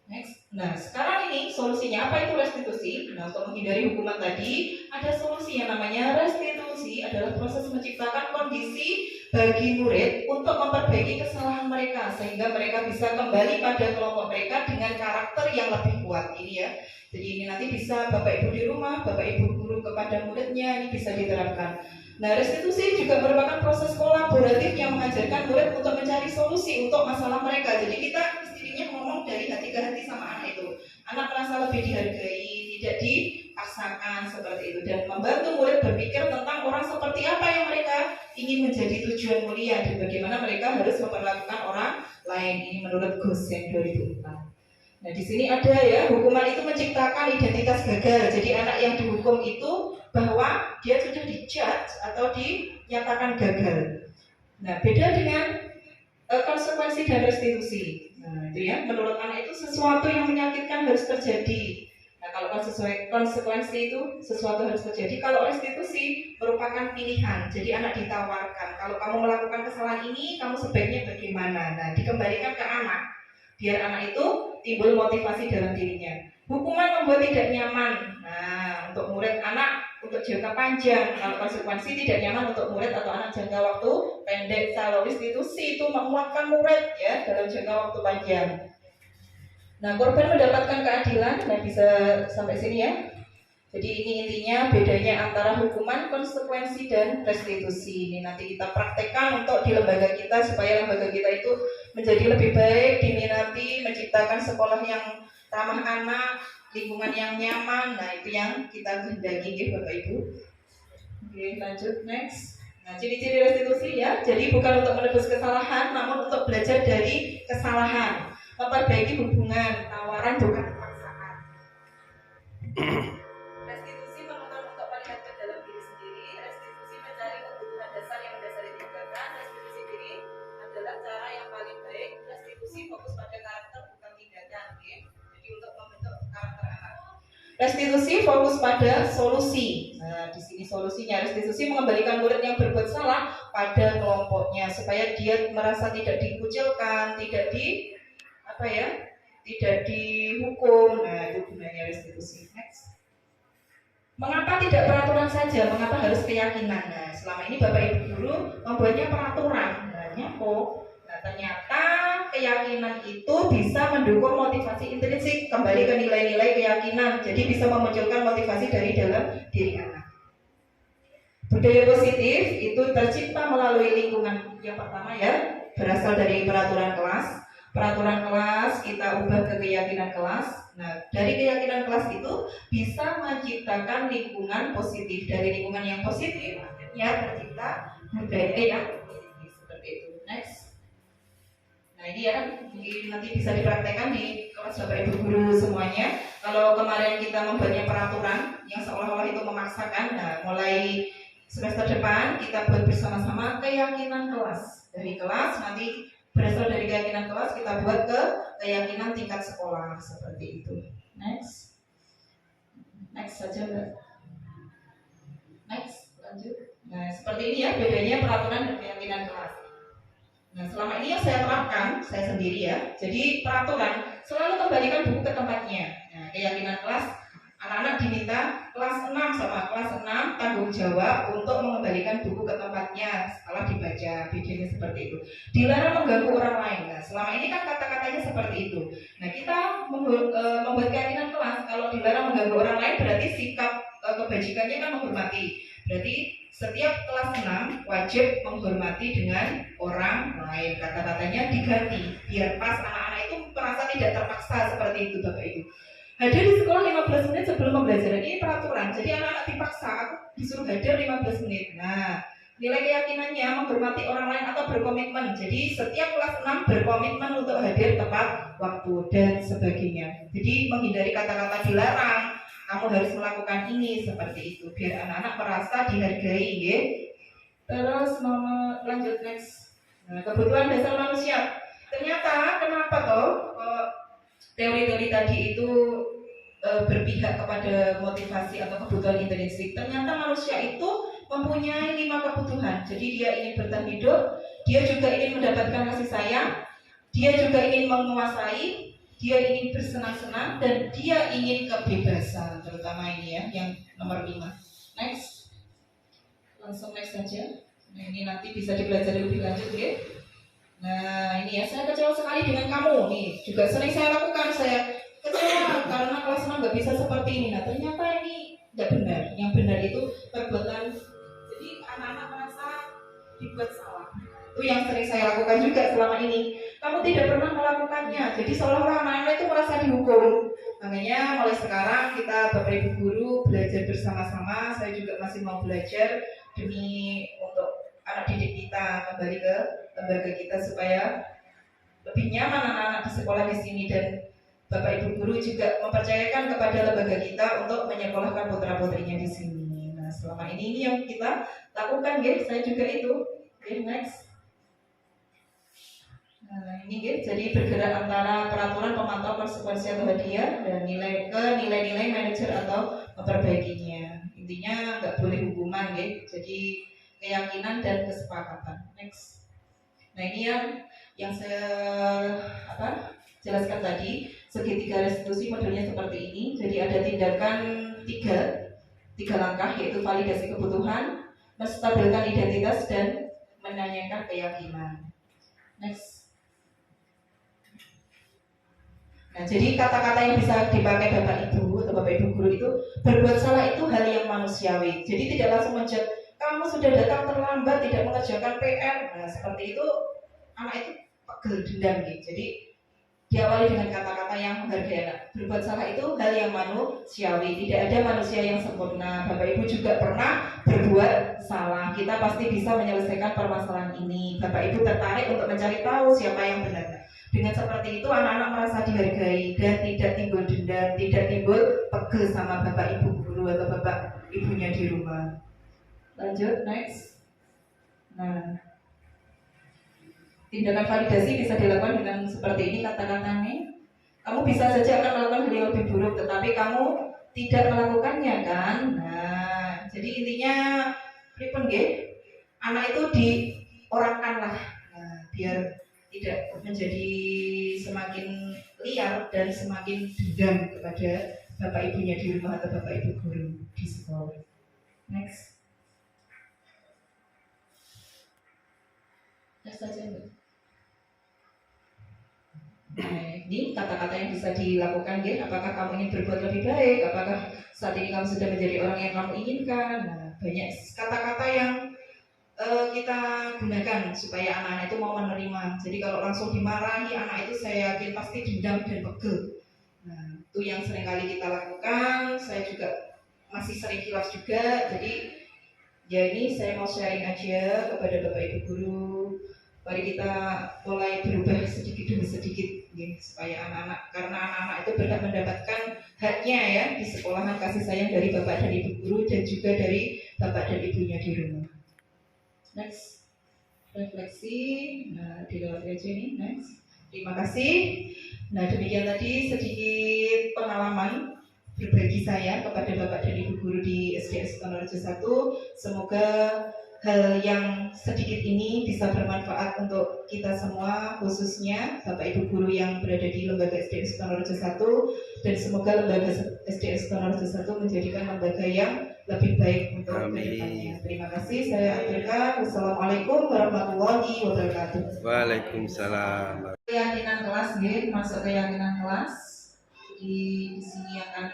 Next. Nah, sekarang ini solusinya apa itu restitusi? Nah, untuk menghindari hukuman tadi, ada solusi yang namanya restitusi. Adalah proses menciptakan kondisi bagi murid untuk memperbaiki kesalahan mereka sehingga mereka bisa kembali pada kelompok mereka dengan karakter yang lebih kuat. Ini ya. Jadi ini nanti bisa Bapak Ibu di rumah, Bapak Ibu guru kepada muridnya, ini bisa diterapkan. Nah, restitusi juga merupakan proses kolaboratif yang mengajarkan murid untuk mencari solusi untuk masalah mereka. Jadi kita istilahnya ngomong dari hati ke hati sama anak itu. Anak merasa lebih dihargai, tidak dipaksakan seperti itu, dan membantu murid berpikir tentang orang seperti apa yang mereka ingin menjadi tujuan mulia dan bagaimana mereka harus memperlakukan orang lain. Ini menurut Gosen 2004. Nah, di sini ada ya, hukuman itu menciptakan identitas gagal. Jadi anak yang dihukum itu bahwa dia sudah dijudge atau dinyatakan gagal. Nah, beda dengan konsekuensi dan restitusi. Nah, itu ya, menurut anak itu sesuatu yang menyakitkan harus terjadi. Nah, kalau konsekuensi itu sesuatu harus terjadi. Kalau restitusi merupakan pilihan. Jadi anak ditawarkan, kalau kamu melakukan kesalahan ini, kamu sebaiknya bagaimana? Nah, dikembalikan ke anak, biar anak itu timbul motivasi dalam dirinya. Hukuman membuat tidak nyaman. Nah, untuk murid anak untuk jangka panjang. Kalau konsekuensi tidak nyaman untuk murid atau anak jangka waktu pendek. Kalau restitusi itu menguatkan murid ya dalam jangka waktu panjang. Nah, korban mendapatkan keadilan. Nah, bisa sampai sini ya. Jadi ini intinya bedanya antara hukuman, konsekuensi, dan restitusi. Ini nanti kita praktekkan untuk di lembaga kita supaya lembaga kita itu menjadi lebih baik, diminati, menciptakan sekolah yang ramah anak, lingkungan yang nyaman. Nah, itu yang kita kehendaki ya Bapak Ibu. Oke, lanjut next. Nah, ciri-ciri restitusi ya. Jadi bukan untuk menebus kesalahan, namun untuk belajar dari kesalahan, memperbaiki hubungan, tawaran bukan paksaan. Restitusi menuntut untuk melihat ke dalam diri sendiri. Restitusi mencari kebutuhan dasar yang mendasari tindakan. Restitusi diri adalah cara yang paling baik. Restitusi fokus pada karakter bukan tindakan. Okay? Jadi untuk membentuk karakter anak. Restitusi fokus pada solusi. Nah, di sini solusinya restitusi mengembalikan murid yang berbuat salah pada kelompoknya supaya dia merasa tidak dikucilkan, tidak dihukum. Nah, itu gunanya restitusi. Next. Mengapa tidak peraturan saja? Mengapa harus keyakinan? Nah, selama ini Bapak Ibu guru membuatnya peraturan. Nah, ternyata keyakinan itu bisa mendukung motivasi intrinsik, kembali ke nilai-nilai keyakinan. Jadi bisa memunculkan motivasi dari dalam diri anak. Budaya positif itu tercipta melalui lingkungan. Yang pertama ya, berasal dari peraturan kelas. Peraturan kelas kita ubah ke keyakinan kelas. Nah, dari keyakinan kelas itu bisa menciptakan lingkungan positif. Dari lingkungan yang positif akhirnya tercipta budaya yang positif seperti itu. Next. Nah, ini ya, nanti bisa dipraktekkan di kelas Bapak Ibu guru semuanya. Kalau kemarin kita membuatnya peraturan yang seolah-olah itu memaksakan, nah mulai semester depan kita buat bersama-sama keyakinan kelas. Dari kelas nanti berasal dari keyakinan kelas kita buat ke keyakinan tingkat sekolah seperti itu. Next saja Mbak. Next, lanjut. Nah, seperti ini ya bedanya peraturan dan keyakinan kelas. Nah, selama ini yang saya terapkan saya sendiri ya. Jadi peraturan selalu kembalikan buku ke tempatnya. Nah, keyakinan kelas anak-anak diminta kelas 6 sama kelas 6 tanggung jawab untuk mengembalikan buku ke tempatnya setelah dibaca. Bedanya seperti itu. Dilarang mengganggu orang lain. Nah, selama ini kan kata-katanya seperti itu. Nah, kita membuat keyakinan kelas kalau dilarang mengganggu orang lain berarti sikap kebajikannya kan menghormati. Berarti setiap kelas 6 wajib menghormati dengan orang lain. Kata-katanya diganti biar pas anak-anak itu merasa tidak terpaksa seperti itu Bapak Ibu. Hadir di sekolah 15 menit sebelum pembelajaran, ini peraturan. Jadi anak-anak dipaksa, aku disuruh hadir 15 menit. Nah, nilai keyakinannya menghormati orang lain atau berkomitmen. Jadi setiap kelas 6 berkomitmen untuk hadir tepat waktu dan sebagainya. Jadi menghindari kata-kata dilarang, kamu harus melakukan ini seperti itu biar anak-anak merasa dihargai, ya. Terus lanjut next. Nah, kebutuhan dasar manusia. Ternyata kenapa toh teori-teori tadi itu berpihak kepada motivasi atau kebutuhan intrinsik. Ternyata manusia itu mempunyai 5 kebutuhan. Jadi dia ingin bertahan hidup, dia juga ingin mendapatkan kasih sayang, dia juga ingin menguasai, dia ingin bersenang-senang, dan dia ingin kebebasan. Terutama ini ya, yang nomor 5. Next, langsung next saja. Nah, ini nanti bisa dipelajari lebih lanjut ya. Nah ini ya, saya kecewa sekali dengan kamu. Nih juga sering saya lakukan, saya kecewa karena kelas 6 nggak bisa seperti ini. Nah ternyata ini tidak benar. Yang benar itu perbuatan. Jadi anak-anak merasa dibuat salah. Itu yang sering saya lakukan juga selama ini. Kamu tidak pernah melakukannya. Jadi seolah-olah anak-anak itu merasa dihukum. Makanya mulai sekarang kita Bapak Ibu guru belajar bersama-sama. Saya juga masih mau belajar demi untuk anak didik kita kembali ke lembaga kita supaya lebih nyaman anak-anak di sekolah di sini, dan Bapak Ibu guru juga mempercayakan kepada lembaga kita untuk menyekolahkan putra-putrinya di sini. Nah, selama ini yang kita lakukan, guys. Saya juga itu. Okay, next. Nah, ini guys, jadi bergerak antara peraturan pemantau konsekuensi atau hadiah dan nilai-nilai manajer atau memperbaikinya. Intinya nggak boleh hukuman, guys. Jadi keyakinan dan kesepakatan. Next. Nah ini yang saya jelaskan tadi, segitiga restitusi modelnya seperti ini. Jadi ada tindakan tiga langkah, yaitu validasi kebutuhan, menstabilkan identitas, dan menanyakan keyakinan. Next. Nah jadi kata-kata yang bisa dipakai Bapak Ibu atau Bapak Ibu guru itu, berbuat salah itu hal yang manusiawi. Jadi tidak langsung menjudge, kamu sudah datang terlambat, tidak mengerjakan PR. Nah seperti itu anak itu pegel, dendam gitu. Jadi diawali dengan kata-kata yang menghargai anak. Berbuat salah itu hal yang manusiawi. Tidak ada manusia yang sempurna. Bapak Ibu juga pernah berbuat salah. Kita pasti bisa menyelesaikan permasalahan ini. Bapak Ibu tertarik untuk mencari tahu siapa yang benar. Dengan seperti itu anak-anak merasa dihargai dan tidak timbul dendam, tidak timbul pegel sama Bapak Ibu guru atau Bapak Ibunya di rumah. Lanjut, next. Nah, tindakan validasi bisa dilakukan dengan seperti ini kata-katanya. Kamu bisa saja akan melakukan hal yang lebih buruk, tetapi kamu tidak melakukannya kan. Nah, jadi intinya pripun nggih? Anak itu diorangkanlah, nah, biar tidak menjadi semakin liar dan semakin dendam kepada Bapak Ibunya di rumah atau Bapak Ibu guru di sekolah. Next. Next saja Mbak. Nah, ini kata-kata yang bisa dilakukan ya. Apakah kamu ingin berbuat lebih baik? Apakah saat ini kamu sudah menjadi orang yang kamu inginkan? Nah, banyak kata-kata yang kita gunakan supaya anak-anak itu mau menerima. Jadi kalau langsung dimarahi anak itu, saya yakin pasti dendam dan pegel. Nah, itu yang sering kali kita lakukan. Saya juga masih sering khilaf juga. Jadi ya ini saya mau sharing aja kepada Bapak Ibu guru. Mari kita mulai berubah sedikit demi sedikit ya, supaya anak-anak, karena anak-anak itu berhak mendapatkan haknya ya di sekolahan, kasih sayang dari Bapak dan Ibu guru dan juga dari Bapak dan Ibunya di rumah. Next, refleksi. Nah, dilewati aja nih. Next. Terima kasih. Nah, demikian tadi sedikit pengalaman berbagi saya kepada Bapak dan Ibu guru di SDN Sutonorejo 1. Semoga hal yang sedikit ini bisa bermanfaat untuk kita semua, khususnya Bapak Ibu guru yang berada di lembaga SDN Sukarnorejo 1, dan semoga lembaga SDN Sukarnorejo 1 menjadikan lembaga yang lebih baik untuk kedepannya. Terima kasih, saya akhirkan. Wassalamualaikum warahmatullahi wabarakatuh. Waalaikumsalam. Keyakinan kelas, masuk keyakinan kelas. Di sini akan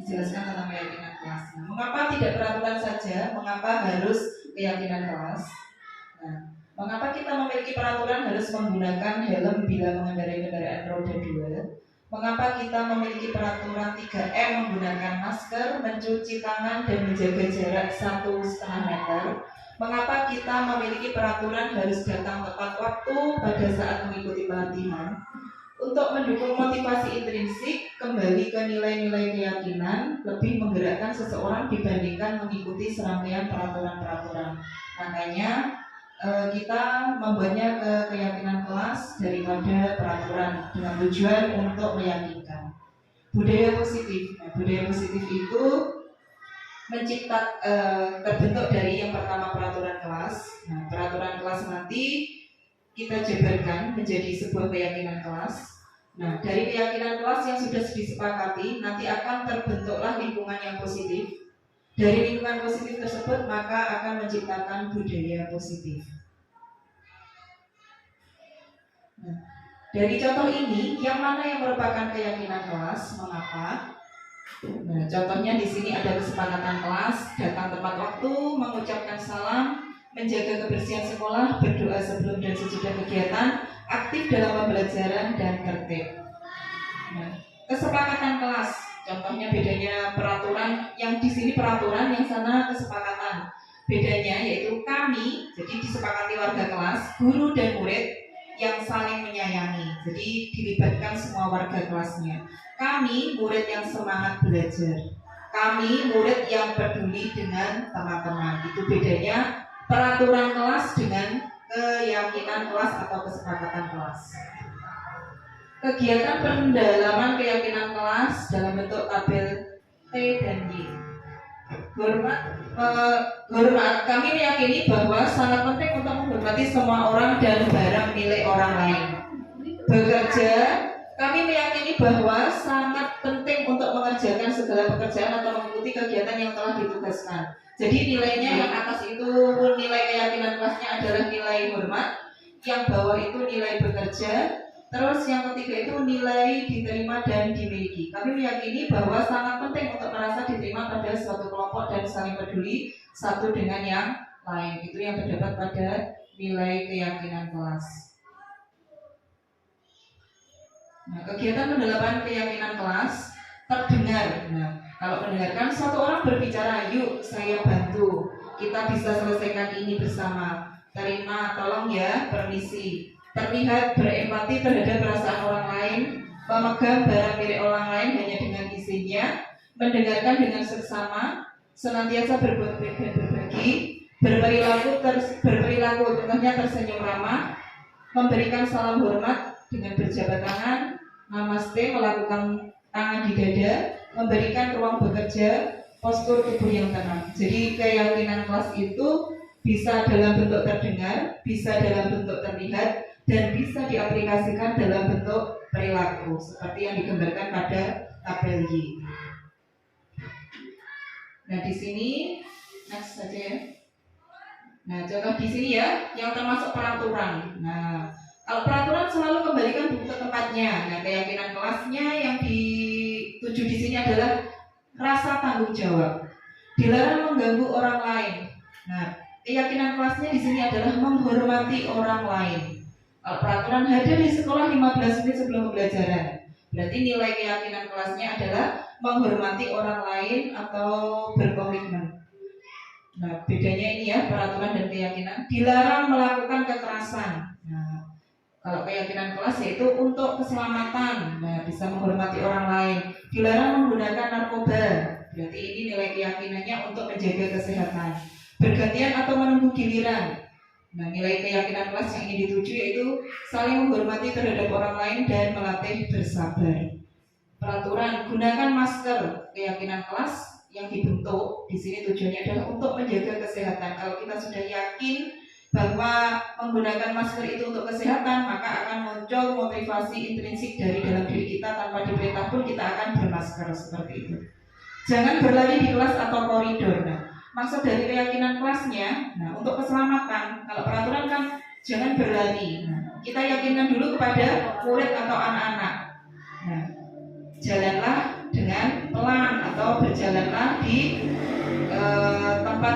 dijelaskan tentang keyakinan kelas. Nah, mengapa tidak peraturan saja? Mengapa harus keyakinan kelas? Nah, mengapa kita memiliki peraturan harus menggunakan helm bila mengendarai kendaraan roda 2? Mengapa kita memiliki peraturan 3M menggunakan masker, mencuci tangan, dan menjaga jarak 1,5 meter? Mengapa kita memiliki peraturan harus datang tepat waktu pada saat mengikuti pelatihan? Untuk mendukung motivasi intrinsik, kembali ke nilai-nilai keyakinan, lebih menggerakkan seseorang dibandingkan mengikuti serangkaian peraturan-peraturan. Makanya kita membuatnya ke keyakinan kelas daripada peraturan dengan tujuan untuk meyakinkan. Budaya positif. Nah, budaya positif itu terbentuk dari yang pertama peraturan kelas. Nah, peraturan kelas nanti kita jabarkan menjadi sebuah keyakinan kelas. Nah, dari keyakinan kelas yang sudah disepakati, nanti akan terbentuklah lingkungan yang positif. Dari lingkungan positif tersebut, maka akan menciptakan budaya positif. Nah, dari contoh ini, yang mana yang merupakan keyakinan kelas? Mengapa? Nah, contohnya di sini ada kesepakatan kelas, datang tepat waktu, mengucapkan salam, menjaga kebersihan sekolah, berdoa sebelum dan sesudah kegiatan, aktif dalam pembelajaran, dan tertib. Nah, kesepakatan kelas, contohnya bedanya peraturan, yang di sini peraturan, yang sana kesepakatan. Bedanya yaitu kami, jadi disepakati warga kelas, guru dan murid yang saling menyayangi. Jadi dilibatkan semua warga kelasnya. Kami murid yang semangat belajar. Kami murid yang peduli dengan teman-teman. Itu bedanya peraturan kelas dengan keyakinan kelas atau kesepakatan kelas. Kegiatan pendalaman keyakinan kelas dalam bentuk tabel T dan Y. Hormat, kami meyakini bahwa sangat penting untuk menghormati semua orang dan barang milik orang lain. Bekerja, kami meyakini bahwa sangat penting untuk mengerjakan segala pekerjaan atau mengikuti kegiatan yang telah ditugaskan. Jadi nilainya yang atas itu nilai keyakinan kelasnya adalah nilai hormat, yang bawah itu nilai bekerja, terus yang ketiga itu nilai diterima dan dimiliki. Kami meyakini bahwa sangat penting untuk merasa diterima pada suatu kelompok dan saling peduli satu dengan yang lain. Itu yang terdapat pada nilai keyakinan kelas. Nah, kegiatan pendalaman keyakinan kelas terdengar. Nah, kalau mendengarkan satu orang berbicara, yuk saya bantu, kita bisa selesaikan ini bersama. Terima, tolong ya, permisi. Terlihat berempati terhadap perasaan orang lain, memegang barang milik orang lain hanya dengan izinnya, mendengarkan dengan seksama, senantiasa berbuat baik dan berbagi, berperilaku contohnya tersenyum ramah, memberikan salam hormat dengan berjabat tangan, namaste, melakukan tangan di dada, memberikan ruang bekerja, postur tubuh yang tenang. Jadi keyakinan kelas itu bisa dalam bentuk terdengar, bisa dalam bentuk terlihat, dan bisa diaplikasikan dalam bentuk perilaku seperti yang digambarkan pada tabel Y. Nah, di sini next saja ya. Nah, contoh di sini ya yang termasuk peraturan. Nah, kalau peraturan selalu kembalikan buku ke tempatnya. Nah, keyakinan kelasnya yang dituju di sini adalah rasa tanggung jawab. Dilarang mengganggu orang lain. Nah, keyakinan kelasnya di sini adalah menghormati orang lain. Kalau peraturan hadir di sekolah 15 menit sebelum pembelajaran, berarti nilai keyakinan kelasnya adalah menghormati orang lain atau berkomitmen. Nah, bedanya ini ya peraturan dan keyakinan. Dilarang melakukan kekerasan. Nah, kalau keyakinan kelas yaitu untuk keselamatan, nah bisa menghormati orang lain. Dilarang menggunakan narkoba, berarti ini nilai keyakinannya untuk menjaga kesehatan. Bergantian atau menunggu giliran. Nah, nilai keyakinan kelas yang ingin dituju yaitu saling menghormati terhadap orang lain dan melatih bersabar. Peraturan, gunakan masker. Keyakinan kelas yang dibentuk di sini tujuannya adalah untuk menjaga kesehatan. Kalau kita sudah yakin bahwa menggunakan masker itu untuk kesehatan, maka akan muncul motivasi intrinsik dari dalam diri kita tanpa diperintah pun kita akan bermasker seperti itu. Jangan berlari di kelas atau koridor. Nah, maksud dari keyakinan kelasnya, nah untuk keselamatan, kalau peraturan kan jangan berlari. Nah, kita yakinkan dulu kepada murid atau anak-anak. Nah, jalanlah dengan pelan atau berjalanlah di tempat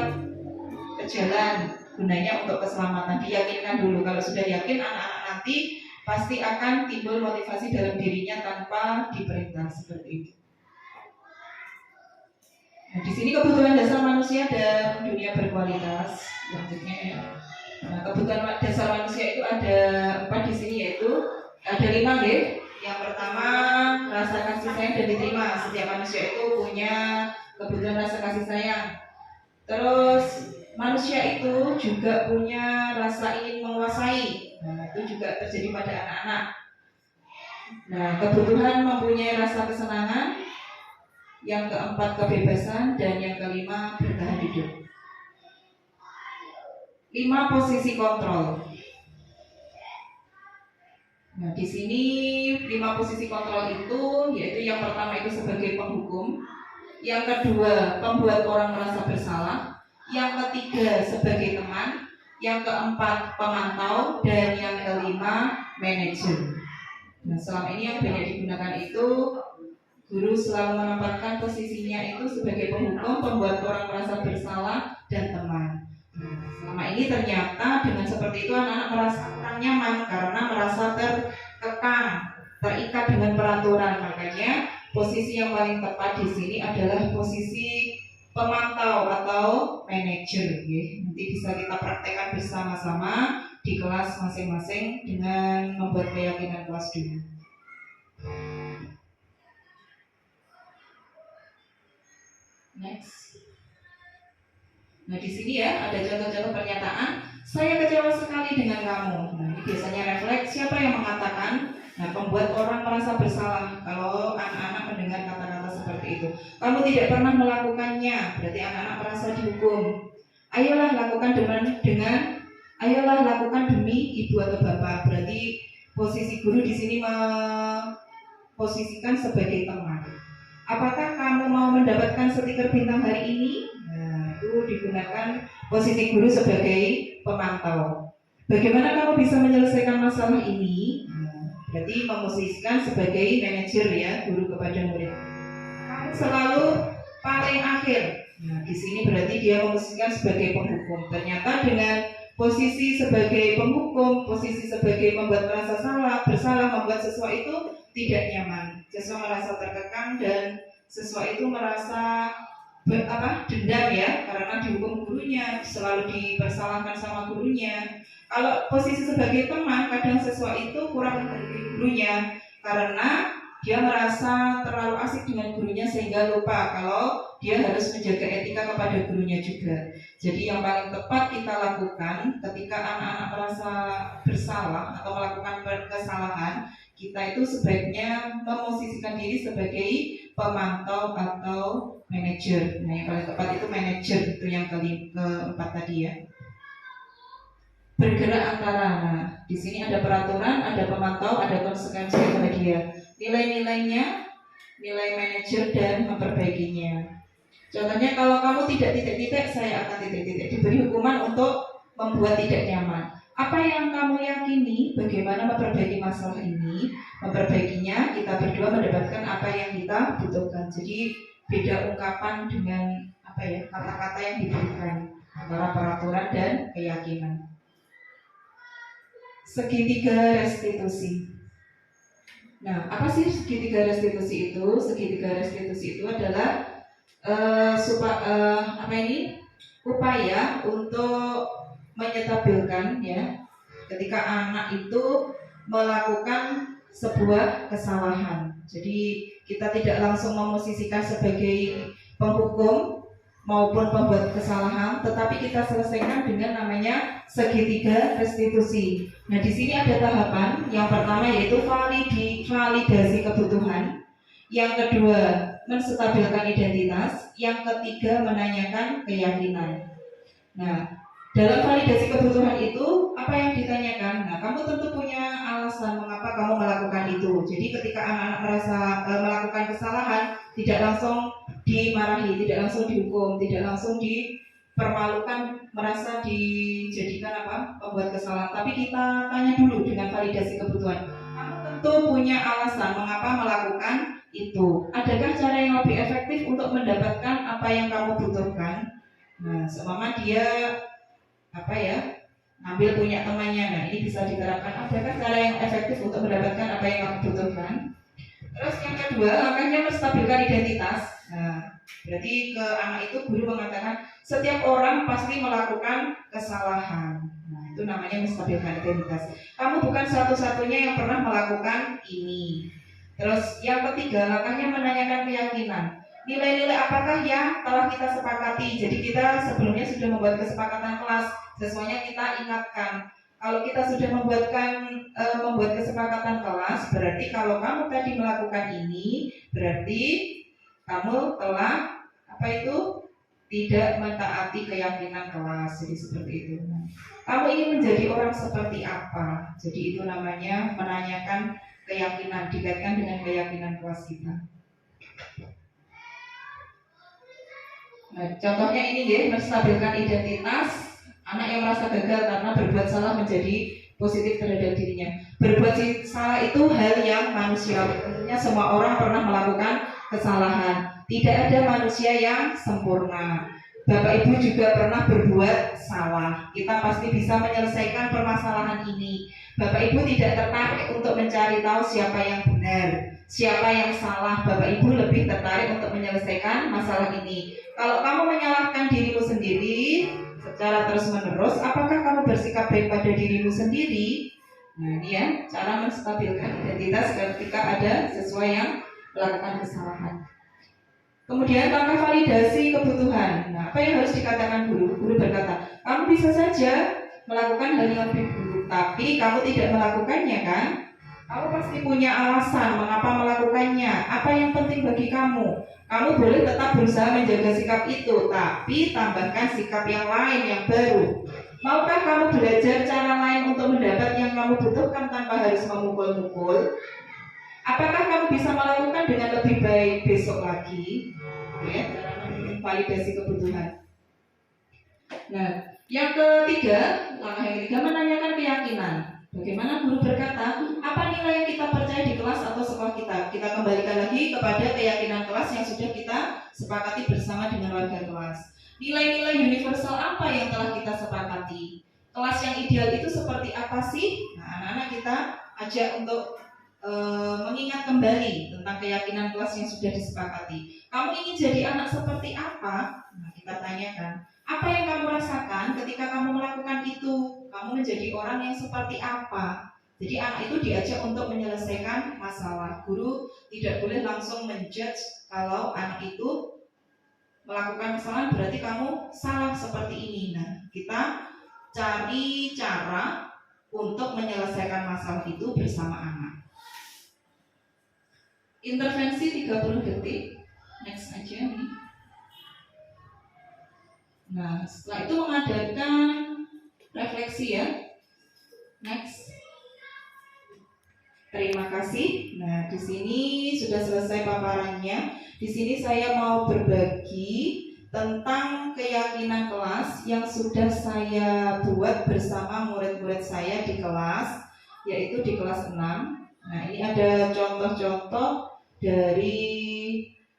berjalan, gunanya untuk keselamatan. Diyakinkan dulu. Kalau sudah yakin, anak-anak nanti pasti akan timbul motivasi dalam dirinya tanpa diperintah seperti itu. Nah, di sini kebutuhan dasar manusia dan dunia berkualitas. Selanjutnya ya. Nah, kebutuhan dasar manusia itu ada 4 di sini, yaitu ada 5 ya. Yang pertama, rasa kasih sayang dan diterima. Setiap manusia itu punya kebutuhan rasa kasih sayang. Terus manusia itu juga punya rasa ingin menguasai. Nah, itu juga terjadi pada anak-anak. Nah, kebutuhan mempunyai rasa kesenangan. Yang keempat, kebebasan. Dan yang kelima, bertahan hidup. 5 posisi kontrol. Nah, di sini 5 posisi kontrol itu, yaitu yang pertama itu sebagai penghukum, yang kedua pembuat orang merasa bersalah, yang ketiga sebagai teman, yang keempat pemantau, dan yang kelima manajer. Nah, selama ini yang banyak digunakan itu guru selalu menempatkan posisinya itu sebagai penghukum, pembuat orang merasa bersalah, dan teman. Selama ini ternyata dengan seperti itu anak-anak merasa kurang nyaman karena merasa terkekang, terikat dengan peraturan. Makanya posisi yang paling tepat di sini adalah posisi pemantau atau manajer. Nanti bisa kita praktekkan bersama-sama di kelas masing-masing dengan membuat keyakinan kelas dulu. Next. Nah, di sini ya ada contoh-contoh pernyataan. Saya kecewa sekali dengan kamu. Nah, ini biasanya refleks siapa yang mengatakan. Nah, membuat orang merasa bersalah kalau anak-anak mendengar kata-kata seperti itu. Kamu tidak pernah melakukannya, berarti anak-anak merasa dihukum. Ayolah lakukan ayolah lakukan demi ibu atau bapak. Berarti posisi guru di sini memposisikan sebagai teman. Apakah kamu mau mendapatkan stiker bintang hari ini? Nah, itu digunakan posisi guru sebagai pemantau. Bagaimana kamu bisa menyelesaikan masalah ini? Nah, berarti memposisikan sebagai manajer ya, guru kepada murid. Kamu selalu paling akhir. Nah, di sini berarti dia memposisikan sebagai penghukum. Ternyata dengan posisi sebagai penghukum, posisi sebagai membuat merasa bersalah, membuat siswa itu tidak nyaman. Siswa merasa terkekang dan siswa itu merasa dendam ya, karena dihukum gurunya, selalu dipersalahkan sama gurunya. Kalau posisi sebagai teman, kadang siswa itu kurang menghargai gurunya karena dia merasa terlalu asik dengan gurunya sehingga lupa kalau dia harus menjaga etika kepada gurunya juga. Jadi yang paling tepat kita lakukan ketika anak-anak merasa bersalah atau melakukan kesalahan, kita itu sebaiknya memosisikan diri sebagai pemantau atau manajer. Nah, yang paling tepat itu manajer, itu yang keempat tadi ya. Bergerak antara. Nah, di sini ada peraturan, ada pemantau, ada konsekuensi kepada dia. Nilai-nilainya, nilai manajer dan memperbaikinya. Contohnya kalau kamu tidak titik-titik, saya akan titik-titik. Diberi hukuman untuk membuat tidak nyaman. Apa yang kamu yakini, bagaimana memperbaiki masalah ini? Memperbaikinya, kita berdua mendapatkan apa yang kita butuhkan. Jadi beda ungkapan dengan kata-kata yang diberikan antara peraturan dan keyakinan. Segitiga restitusi. Nah, apa sih segitiga restitusi itu? Segitiga restitusi itu adalah upaya untuk menyetabilkan ya, ketika anak itu melakukan sebuah kesalahan. Jadi kita tidak langsung memosisikan sebagai penghukum maupun pembuat kesalahan, tetapi kita selesaikan dengan namanya segitiga restitusi. Nah, di sini ada tahapan. Yang pertama yaitu validasi kebutuhan. Yang kedua, menstabilkan identitas. Yang ketiga, menanyakan keyakinan. Nah, dalam validasi kebutuhan itu, apa yang ditanyakan? Nah, kamu tentu punya alasan mengapa kamu melakukan itu. Jadi ketika anak-anak merasa melakukan kesalahan, tidak langsung dimarahi, tidak langsung dihukum, tidak langsung dipermalukan, merasa dijadikan pembuat kesalahan. Tapi kita tanya dulu dengan validasi kebutuhan. Kamu tentu punya alasan mengapa melakukan itu. Adakah cara yang lebih efektif untuk mendapatkan apa yang kamu butuhkan? Nah, seumpama dia ngambil punya temannya. Nah, ini bisa diterapkan. Adakah cara yang efektif untuk mendapatkan apa yang kamu butuhkan? Terus yang kedua, langkahnya menstabilkan identitas. Nah, berarti ke anak itu guru mengatakan setiap orang pasti melakukan kesalahan. Nah, itu namanya menstabilkan identitas. Kamu bukan satu-satunya yang pernah melakukan ini. Terus yang ketiga, langkahnya menanyakan keyakinan. Nilai-nilai apakah yang telah kita sepakati? Jadi kita sebelumnya sudah membuat kesepakatan kelas. Sesuanya kita ingatkan. Kalau kita sudah membuat kesepakatan kelas, berarti kalau kamu tadi melakukan ini, berarti kamu telah tidak mentaati keyakinan kelas. Jadi seperti itu. Kamu ingin menjadi orang seperti apa? Jadi itu namanya menanyakan keyakinan, dikaitkan dengan keyakinan kelas kita. Nah, contohnya ini ya, menstabilkan identitas. Anak yang merasa gagal karena berbuat salah menjadi positif terhadap dirinya. Berbuat salah itu hal yang manusiawi. Tentunya semua orang pernah melakukan kesalahan. Tidak ada manusia yang sempurna. Bapak Ibu juga pernah berbuat salah. Kita pasti bisa menyelesaikan permasalahan ini. Bapak Ibu tidak tertarik untuk mencari tahu siapa yang benar, siapa yang salah. Bapak Ibu lebih tertarik untuk menyelesaikan masalah ini. Kalau kamu menyalahkan dirimu sendiri secara terus-menerus, apakah kamu bersikap baik pada dirimu sendiri? Nah, ini ya, cara menstabilkan identitas ketika ada siswa yang melakukan kesalahan. Kemudian langkah validasi kebutuhan. Nah, apa yang harus dikatakan guru? Guru berkata, kamu bisa saja melakukan hal yang lebih buruk, tapi kamu tidak melakukannya kan? Kamu pasti punya alasan mengapa melakukannya. Apa yang penting bagi kamu? Kamu boleh tetap berusaha menjaga sikap itu, tapi tambahkan sikap yang lain yang baru. Maukah kamu belajar cara lain untuk mendapat yang kamu butuhkan tanpa harus memukul-mukul? Apakah kamu bisa melakukan dengan lebih baik besok lagi? Ya, cara validasi kebutuhan. Nah, yang ketiga, langkah yang ketiga menanyakan keyakinan. Bagaimana guru berkata, apa nilai yang kita percaya di kelas atau sekolah kita? Kita kembalikan lagi kepada keyakinan kelas yang sudah kita sepakati bersama dengan warga kelas. Nilai-nilai universal apa yang telah kita sepakati? Kelas yang ideal itu seperti apa sih? Nah, anak-anak kita ajak untuk mengingat kembali tentang keyakinan kelas yang sudah disepakati. Kamu ingin jadi anak seperti apa? Nah, kita tanyakan. Apa yang kamu rasakan ketika kamu melakukan itu? Kamu menjadi orang yang seperti apa? Jadi anak itu diajak untuk menyelesaikan masalah. Guru tidak boleh langsung menjudge kalau anak itu melakukan kesalahan berarti kamu salah seperti ini. Nah, kita cari cara untuk menyelesaikan masalah itu bersama anak. Intervensi 30 detik. Next aja nih. Nah, setelah itu mengadakan refleksi ya. Next. Terima kasih. Nah, di sini sudah selesai paparannya. Di sini saya mau berbagi tentang keyakinan kelas yang sudah saya buat bersama murid-murid saya di kelas, yaitu di kelas 6. Nah, ini ada contoh-contoh dari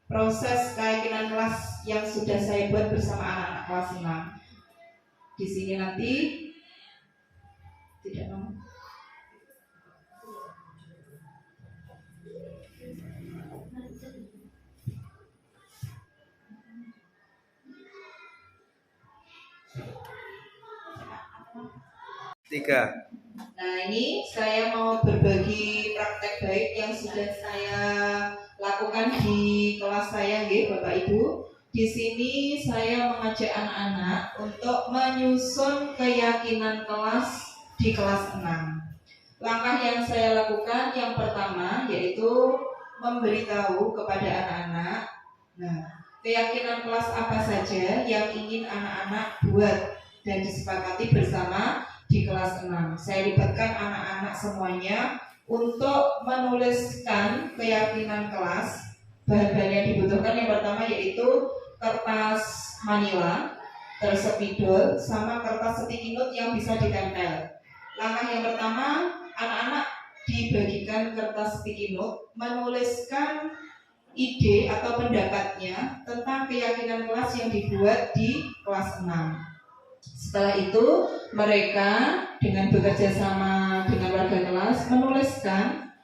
proses keyakinan kelas yang sudah saya buat bersama anak-anak kelas 6. Di sini nanti tidak mau. Tiga. Nah, ini saya mau berbagi praktek baik yang sudah saya lakukan di kelas saya, Bapak Ibu. Di sini saya mengajak anak-anak untuk menyusun keyakinan kelas di kelas 6. Langkah yang saya lakukan yang pertama yaitu memberitahu kepada anak-anak Nah, keyakinan kelas apa saja yang ingin anak-anak buat dan disepakati bersama di kelas 6. Saya libatkan anak-anak semuanya untuk menuliskan keyakinan kelas. Bahan-bahan yang dibutuhkan yang pertama yaitu kertas manila, terus spidol, sama kertas sticky note yang bisa ditempel. Langkah yang pertama, anak-anak dibagikan kertas sticky note, menuliskan ide atau pendapatnya tentang keyakinan kelas yang dibuat di kelas 6. Setelah itu mereka dengan bekerja sama dengan warga kelas menuliskan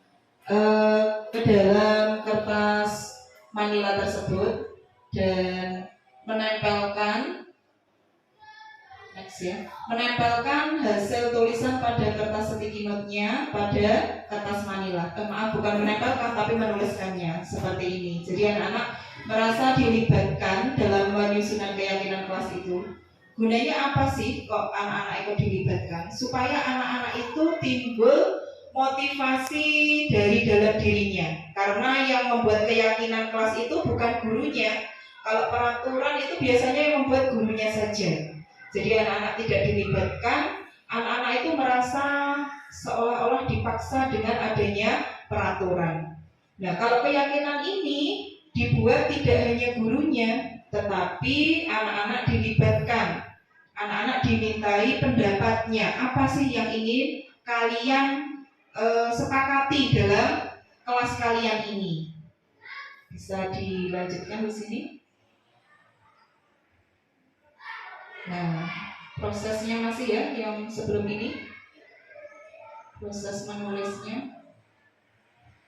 ke dalam kertas manila tersebut dan menempelkan menempelkan hasil tulisan pada kertas sticky note-nya pada kertas manila. Maaf, bukan menempelkan tapi menuliskannya seperti ini. Jadi anak-anak merasa dilibatkan dalam penyusunan keyakinan kelas itu. Gunanya apa sih kok anak-anak itu dilibatkan? Supaya anak-anak itu timbul motivasi dari dalam dirinya. Karena yang membuat keyakinan kelas itu bukan gurunya. Kalau peraturan itu biasanya yang membuat gurunya saja. Jadi anak-anak tidak dilibatkan, anak-anak itu merasa seolah-olah dipaksa dengan adanya peraturan. Nah, kalau keyakinan ini dibuat tidak hanya gurunya, tetapi anak-anak dilibatkan. Anak-anak dimintai pendapatnya. Apa sih yang ingin kalian sepakati dalam kelas kalian ini? Bisa dilanjutkan di sini. Nah, prosesnya masih ya yang sebelum ini, proses menulisnya.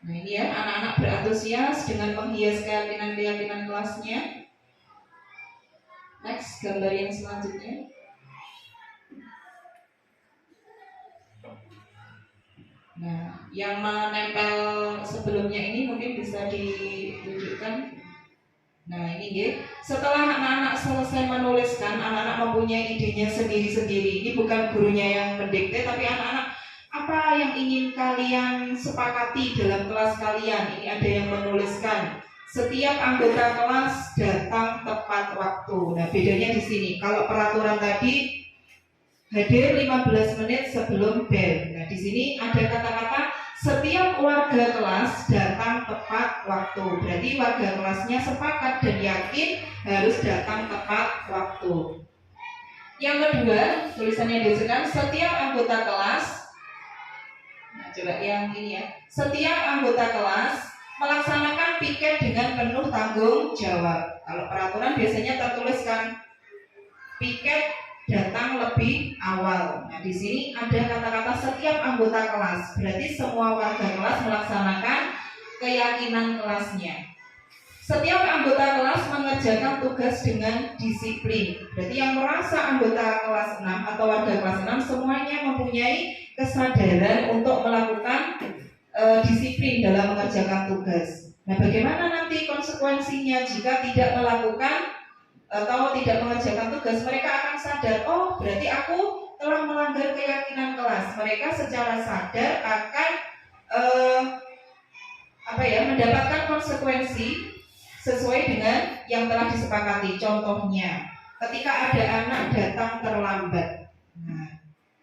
Nah ini ya, anak-anak berantusias dengan menghias keyakinan-keyakinan kelasnya. Next, gambar yang selanjutnya. Nah, yang menempel sebelumnya ini mungkin bisa ditunjukkan. Nah ini ya, setelah anak-anak selesai menuliskan, anak-anak mempunyai idenya sendiri-sendiri. Ini bukan gurunya yang mendikte, tapi anak-anak apa yang ingin kalian sepakati dalam kelas kalian. Ini ada yang menuliskan setiap anggota kelas datang tepat waktu. Nah bedanya di sini, kalau peraturan tadi hadir 15 menit sebelum bel. Nah di sini ada kata-kata setiap warga kelas datang tepat waktu. Berarti warga kelasnya sepakat dan yakin harus datang tepat waktu. Yang kedua, tulisannya disebutkan setiap anggota kelas. Nah, coba yang ini ya. Setiap anggota kelas melaksanakan piket dengan penuh tanggung jawab. Kalau peraturan biasanya tertuliskan piket datang lebih awal. Nah, di sini ada kata-kata setiap anggota kelas. Berarti semua warga kelas melaksanakan keyakinan kelasnya. Setiap anggota kelas mengerjakan tugas dengan disiplin. Berarti yang merasa anggota kelas 6 atau warga kelas 6 semuanya mempunyai kesadaran untuk melakukan disiplin dalam mengerjakan tugas. Nah, bagaimana nanti konsekuensinya jika tidak melakukan atau tidak mengerjakan tugas? Mereka akan sadar, oh berarti aku telah melanggar keyakinan kelas. Mereka secara sadar akan mendapatkan konsekuensi sesuai dengan yang telah disepakati. Contohnya, ketika ada anak datang terlambat. Nah,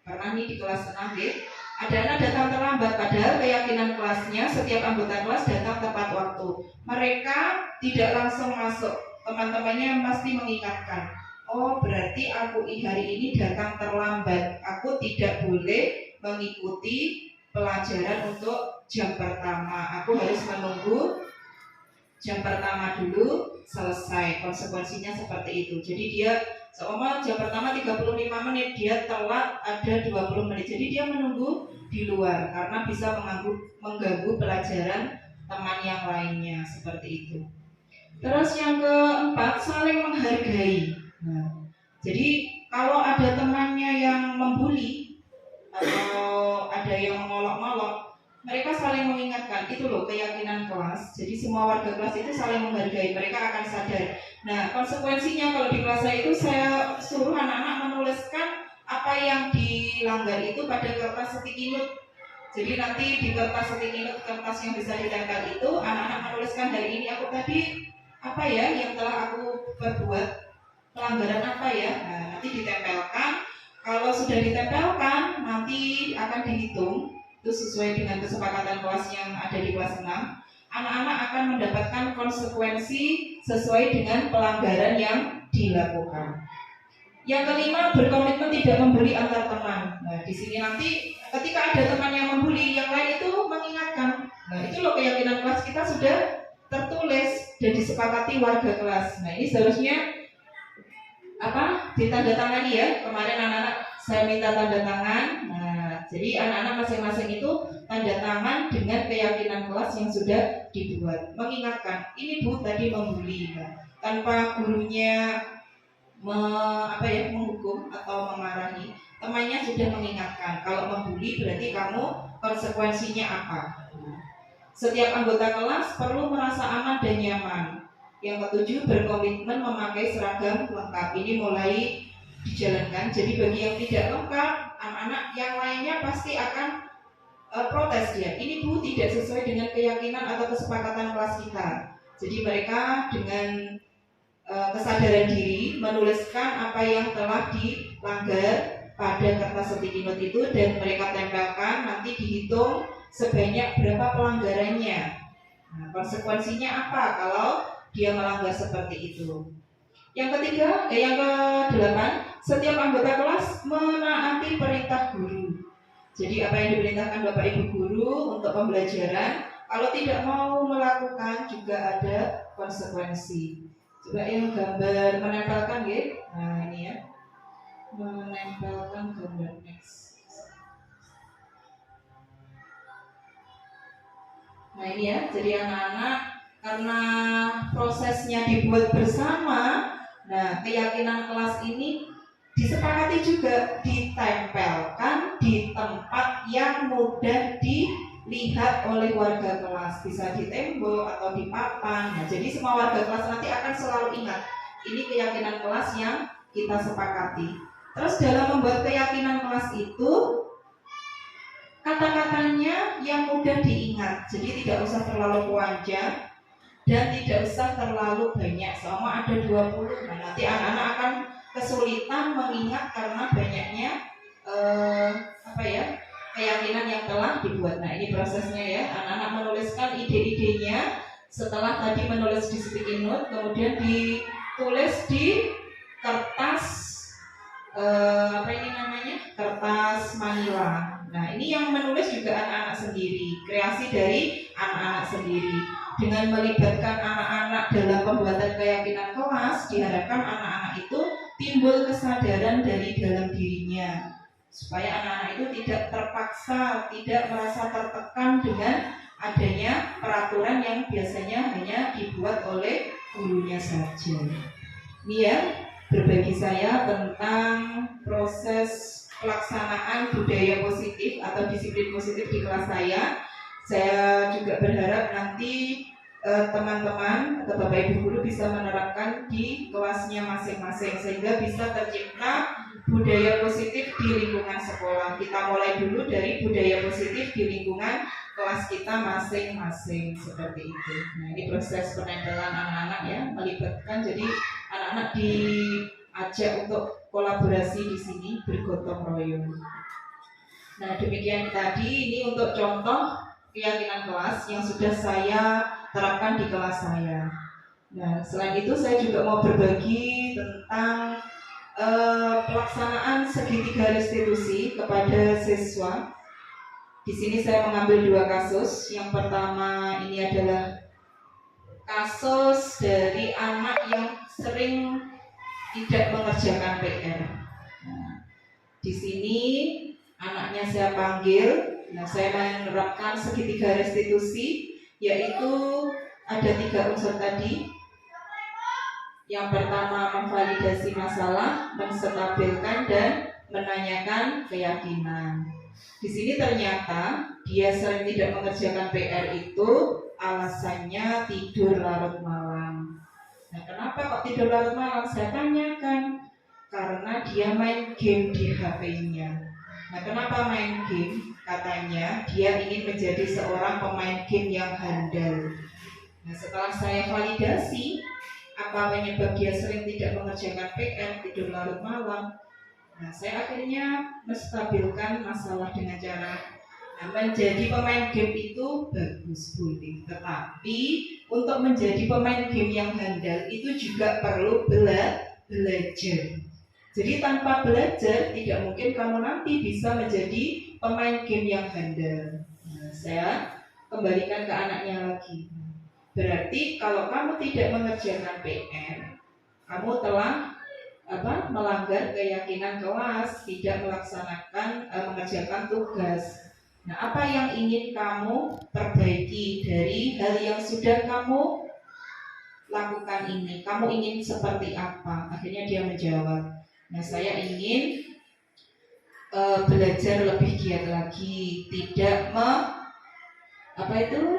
karena ini di kelas 6 ya, ada anak datang terlambat padahal keyakinan kelasnya setiap anggota kelas datang tepat waktu. Mereka tidak langsung masuk. Teman-temannya pasti mengingatkan, oh berarti aku hari ini datang terlambat, aku tidak boleh mengikuti pelajaran untuk jam pertama, aku harus menunggu jam pertama dulu selesai. Konsekuensinya seperti itu. Jadi dia seumpama jam pertama 35 menit, dia telat ada 20 menit, jadi dia menunggu di luar karena bisa mengganggu pelajaran teman yang lainnya, seperti itu. Terus yang keempat, saling menghargai. Nah, jadi kalau ada temannya yang membuli atau ada yang mengolok-olok, mereka saling mengingatkan. Itu loh keyakinan kelas. Jadi semua warga kelas itu saling menghargai. Mereka akan sadar. Nah, konsekuensinya kalau di kelas saya itu saya suruh anak-anak menuliskan apa yang dilanggar itu pada kertas sticky note. Jadi nanti di kertas sticky note, kertas yang bisa ditempel itu, anak-anak menuliskan hari ini aku tadi apa ya yang telah aku perbuat, pelanggaran apa ya. Nah, nanti ditempelkan. Kalau sudah ditempelkan, nanti akan dihitung itu sesuai dengan kesepakatan kelas yang ada di kelas 6. Anak-anak akan mendapatkan konsekuensi sesuai dengan pelanggaran yang dilakukan. Yang kelima, berkomitmen tidak membuli antar teman. Nah, di sini nanti ketika ada teman yang membuli, yang lain itu mengingatkan. Nah, itu loh keyakinan kelas kita sudah tertulis dan disepakati warga kelas. Nah, ini seharusnya ditandatangani ya. Kemarin anak-anak saya minta tanda tangan. Nah, jadi anak-anak masing-masing itu tanda tangan dengan keyakinan kelas yang sudah dibuat, mengingatkan ini Bu tadi membuli. Nah, tanpa gurunya menghukum atau memarahi, temannya sudah mengingatkan kalau membuli berarti kamu konsekuensinya apa. Setiap anggota kelas perlu merasa aman dan nyaman. Yang ketujuh, berkomitmen memakai seragam lengkap. Ini mulai dijalankan. Jadi bagi yang tidak lengkap, anak-anak yang lainnya pasti akan protes dia. Ini Bu tidak sesuai dengan keyakinan atau kesepakatan kelas kita. Jadi mereka dengan kesadaran diri menuliskan apa yang telah dilanggar pada kertas sticky note itu dan mereka tempelkan, nanti dihitung sebanyak berapa pelanggarannya. Nah, konsekuensinya apa kalau dia melanggar seperti itu. Yang ke-8, setiap anggota kelas menaati perintah guru. Jadi apa yang diperintahkan Bapak Ibu guru untuk pembelajaran, kalau tidak mau melakukan juga ada konsekuensi. Coba yang gambar menempelkan ya. Nah ini ya, menempelkan gambar next. Nah ini ya, jadi anak-anak karena prosesnya dibuat bersama, nah keyakinan kelas ini disepakati juga ditempelkan di tempat yang mudah dilihat oleh warga kelas, bisa di tembok atau di papan. Nah, jadi semua warga kelas nanti akan selalu ingat ini keyakinan kelas yang kita sepakati. Terus dalam membuat keyakinan kelas itu kata-katanya yang mudah diingat, jadi tidak usah terlalu panjang dan tidak usah terlalu banyak. Selama ada 20, nah nanti anak-anak akan kesulitan mengingat karena banyaknya keyakinan yang telah dibuat. Nah ini prosesnya ya, anak-anak menuliskan ide-idenya setelah tadi menulis di sticky note, kemudian ditulis di kertas kertas manila. Nah ini yang menulis juga anak-anak sendiri, kreasi dari anak-anak sendiri. Dengan melibatkan anak-anak dalam pembuatan keyakinan kelas, diharapkan anak-anak itu timbul kesadaran dari dalam dirinya, supaya anak-anak itu tidak terpaksa, tidak merasa tertekan dengan adanya peraturan yang biasanya hanya dibuat oleh gurunya saja. Ini ya, berbagi saya tentang proses pelaksanaan budaya positif atau disiplin positif di kelas saya. Saya juga berharap nanti teman-teman atau Bapak Ibu guru bisa menerapkan di kelasnya masing-masing sehingga bisa tercipta budaya positif di lingkungan sekolah. Kita mulai dulu dari budaya positif di lingkungan kelas kita masing-masing seperti itu. Nah ini proses penempelan anak-anak ya, melibatkan, jadi anak-anak diajak untuk kolaborasi di sini, bergotong royong. Nah demikian tadi, ini untuk contoh keyakinan kelas yang sudah saya terapkan di kelas saya. Nah, selain itu saya juga mau berbagi tentang pelaksanaan segitiga restitusi kepada siswa. Di sini saya mengambil 2 kasus. Yang pertama ini adalah kasus dari anak yang sering tidak mengerjakan PR. Nah, di sini anaknya saya panggil. Nah, saya menerapkan segitiga restitusi, yaitu ada 3 unsur tadi. Yang pertama memvalidasi masalah, menstabilkan dan menanyakan keyakinan. Di sini ternyata dia sering tidak mengerjakan PR itu alasannya tidur larut malam. Nah, kenapa kok tidur larut malam? Saya tanyakan. Karena dia main game di HP-nya. Nah, kenapa main game? Katanya dia ingin menjadi seorang pemain game yang handal. Nah, setelah saya validasi, apa penyebab dia sering tidak mengerjakan PR, tidur larut malam. Nah, saya akhirnya menstabilkan masalah dengan cara menjadi pemain game itu bagus boleh, tetapi untuk menjadi pemain game yang handal itu juga perlu belajar. Jadi tanpa belajar tidak mungkin kamu nanti bisa menjadi pemain game yang handal. Nah, saya kembalikan ke anaknya lagi. Berarti kalau kamu tidak mengerjakan PR, kamu telah melanggar keyakinan kelas, tidak melaksanakan mengerjakan tugas. Nah, apa yang ingin kamu perbaiki dari hal yang sudah kamu lakukan ini? Kamu ingin seperti apa? Akhirnya dia menjawab, nah saya ingin belajar lebih giat lagi, tidak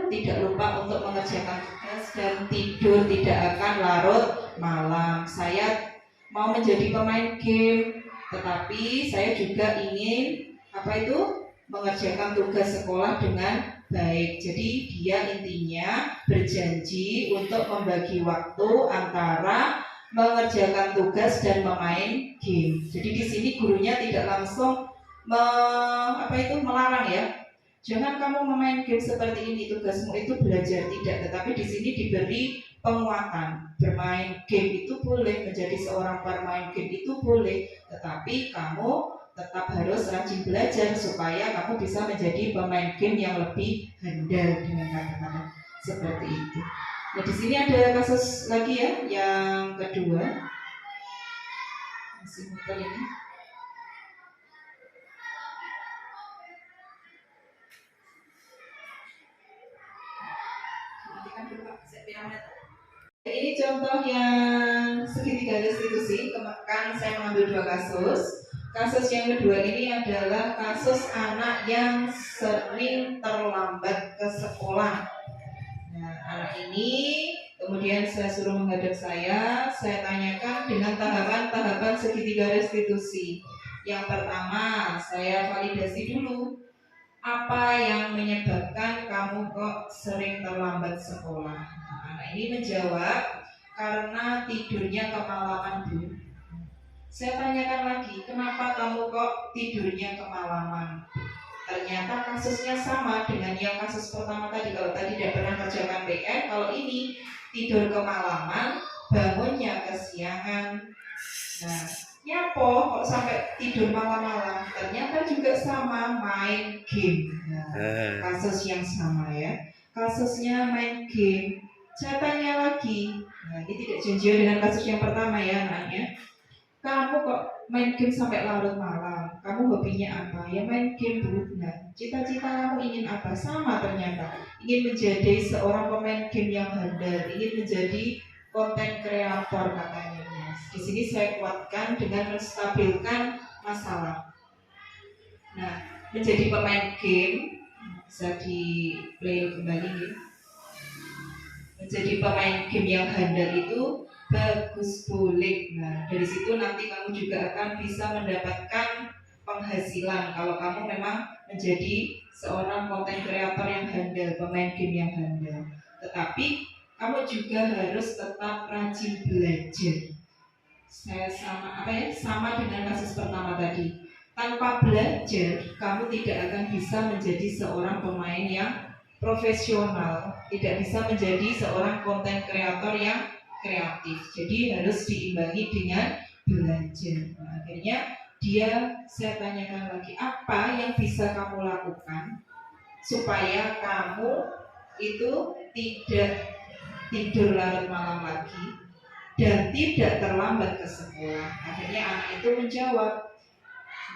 tidak lupa untuk mengerjakan tugas dan tidur tidak akan larut malam. Saya mau menjadi pemain game, tetapi saya juga ingin mengerjakan tugas sekolah dengan baik. Jadi dia intinya berjanji untuk membagi waktu antara mengerjakan tugas dan bermain game. Jadi di sini gurunya tidak langsung melarang ya. Jangan kamu memain game seperti ini, tugasmu itu belajar, tidak. Tetapi di sini diberi penguatan. Bermain game itu boleh, menjadi seorang pemain game itu boleh, tetapi kamu tetap harus rajin belajar supaya kamu bisa menjadi pemain game yang lebih handal, dengan kata-kata seperti itu. Nah, di sini ada kasus lagi ya, yang kedua. Masih muter ini. Ini contoh yang segitiga restitusi. Kan saya mengambil 2 kasus. Kasus yang kedua ini adalah kasus anak yang sering terlambat ke sekolah. Nah, anak ini kemudian saya suruh menghadap saya tanyakan dengan tahapan-tahapan segitiga restitusi. Yang pertama, saya validasi dulu. Apa yang menyebabkan kamu kok sering terlambat sekolah? Nah, anak ini menjawab, karena tidurnya kemalaman, Bu. Saya tanyakan lagi, kenapa kamu kok tidurnya kemalaman? Ternyata kasusnya sama dengan yang kasus pertama tadi. Kalau tadi tidak pernah kerjakan PR, kalau ini tidur kemalaman, bangunnya kesiangan. Nah, nyapo kok sampai tidur malam-malam? Ternyata juga sama, main game. Nah, kasus yang sama ya. Kasusnya main game. Saya tanya lagi. Nah, ini tidak janjian dengan kasus yang pertama ya anaknya. Kamu kok main game sampai larut malam? Kamu hobinya apa? Ya main game, Bu. Nah, cita-cita kamu ingin apa? Sama ternyata. Ingin menjadi seorang pemain game yang handal, ingin menjadi konten kreator katanya. Di sini saya kuatkan dengan menstabilkan masalah. Nah, menjadi pemain game bisa di play kembali ya. Menjadi pemain game yang handal itu bagus boleh. Nah, dari situ nanti kamu juga akan bisa mendapatkan penghasilan kalau kamu memang menjadi seorang konten kreator yang handal, pemain game yang handal. Tetapi kamu juga harus tetap rajin belajar. Saya sama dengan kasus pertama tadi. Tanpa belajar, kamu tidak akan bisa menjadi seorang pemain yang profesional, tidak bisa menjadi seorang konten kreator yang kreatif. Jadi harus diimbangi dengan belajar. Nah, akhirnya saya tanyakan lagi, apa yang bisa kamu lakukan supaya kamu itu tidak tidur larut malam lagi dan tidak terlambat ke sekolah. Akhirnya anak itu menjawab,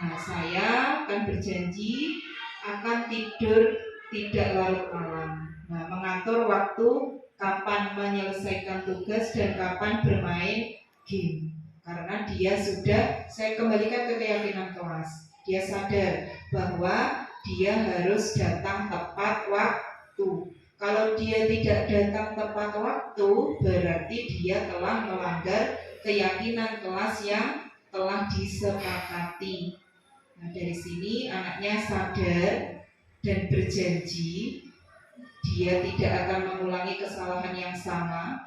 nah saya akan berjanji akan tidur tidak larut malam. Nah, mengatur waktu kapan menyelesaikan tugas dan kapan bermain game. Karena saya kembalikan ke keyakinan kelas. Dia sadar bahwa dia harus datang tepat waktu. Kalau dia tidak datang tepat waktu, berarti dia telah melanggar keyakinan kelas yang telah disepakati. Nah, dari sini anaknya sadar dan berjanji dia tidak akan mengulangi kesalahan yang sama.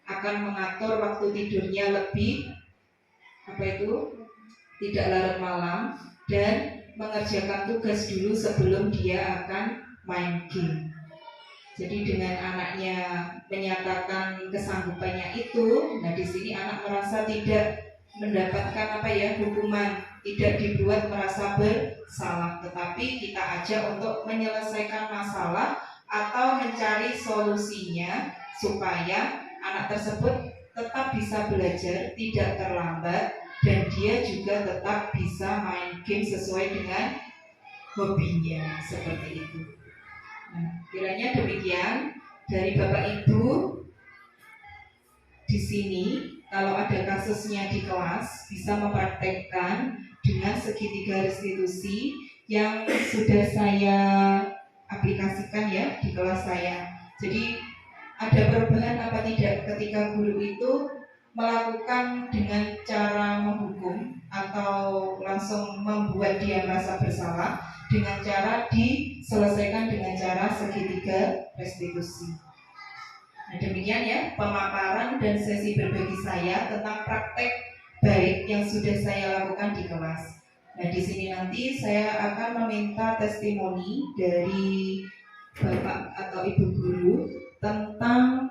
akan mengatur waktu tidurnya lebih tidak larut malam, dan mengerjakan tugas dulu sebelum dia akan main game. Jadi dengan anaknya menyatakan kesanggupannya itu, nah di sini anak merasa tidak mendapatkan hukuman, tidak dibuat merasa bersalah, tetapi kita ajak untuk menyelesaikan masalah atau mencari solusinya supaya anak tersebut tetap bisa belajar, tidak terlambat, dan dia juga tetap bisa main game sesuai dengan hobinya, seperti itu. Nah, kiranya demikian dari Bapak Ibu di sini. Kalau ada kasusnya di kelas, bisa mempraktekkan dengan segitiga restitusi yang sudah saya aplikasikan ya di kelas saya. Jadi ada perubahan apa tidak ketika guru itu melakukan dengan cara menghukum atau langsung membuat dia merasa bersalah dengan cara diselesaikan dengan cara segitiga restitusi. Nah, demikian ya pemaparan dan sesi berbagi saya tentang praktek baik yang sudah saya lakukan di kelas. Nah, di sini nanti saya akan meminta testimoni dari Bapak atau Ibu guru tentang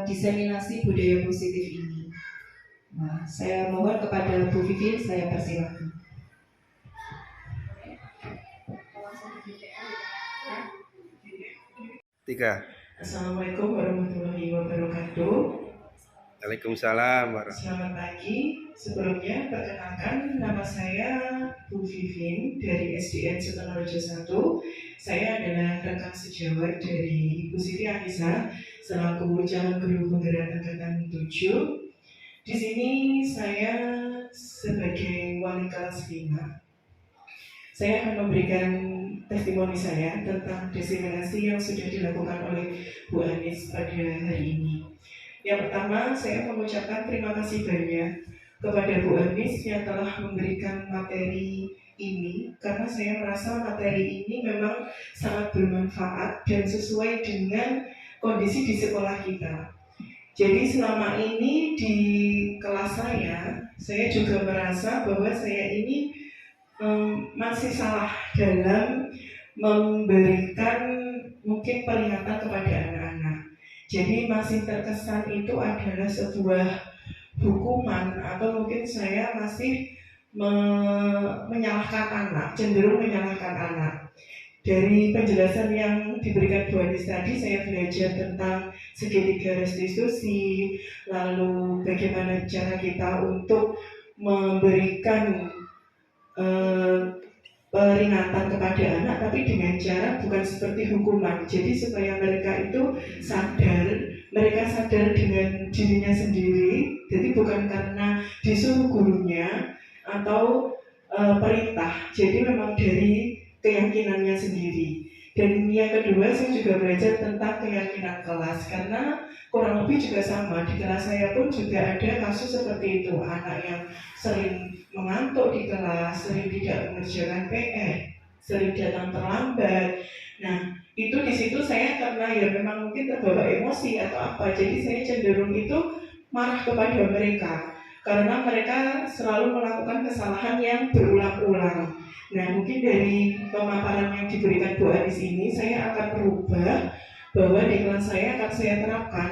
diseminasi budaya positif ini. Nah, saya mohon kepada Bu Vivin, saya persilakan. Tiga. Assalamualaikum warahmatullahi wabarakatuh. Waalaikumsalam warahmatullahi. Selamat pagi. Sebelumnya perkenalkan, nama saya Bu Vivin dari SDN Sutonorejo 1. Saya adalah rekan sejawat dari Ibu Siti Anissa selaku calon guru penggerak angkatan 7. Di sini saya sebagai wali kelas 5. Saya akan memberikan testimoni saya tentang diseminasi yang sudah dilakukan oleh Bu Anis pada hari ini. Yang pertama, saya mengucapkan terima kasih banyak kepada Bu Anis yang telah memberikan materi ini, karena saya merasa materi ini memang sangat bermanfaat dan sesuai dengan kondisi di sekolah kita. Jadi selama ini di kelas saya juga merasa bahwa saya ini masih salah dalam memberikan mungkin peringatan kepada anak-anak. Jadi masih terkesan itu adalah sebuah hukuman, atau mungkin saya masih menyalahkan anak, cenderung menyalahkan anak. Dari penjelasan yang diberikan Bu Anis tadi, saya belajar tentang segitiga restitusi, lalu bagaimana cara kita untuk memberikan peringatan kepada anak, tapi dengan cara bukan seperti hukuman. Jadi supaya mereka itu mereka sadar dengan dirinya sendiri. Jadi bukan karena disuruh gurunya atau perintah. Jadi memang dari keyakinannya sendiri. Dan yang kedua, saya juga belajar tentang keyakinan kelas, karena kurang lebih juga sama. Di kelas saya pun juga ada kasus seperti itu, anak yang sering mengantuk di kelas, sering tidak mengerjakan PR, sering datang terlambat. Nah, itu di situ saya karena ya memang mungkin terbawa emosi atau apa, jadi saya cenderung itu marah kepada mereka karena mereka selalu melakukan kesalahan yang berulang-ulang. Nah, mungkin dari pemaparan yang diberikan Bu Anis ini, saya akan berubah bahwa di kelas saya akan saya terapkan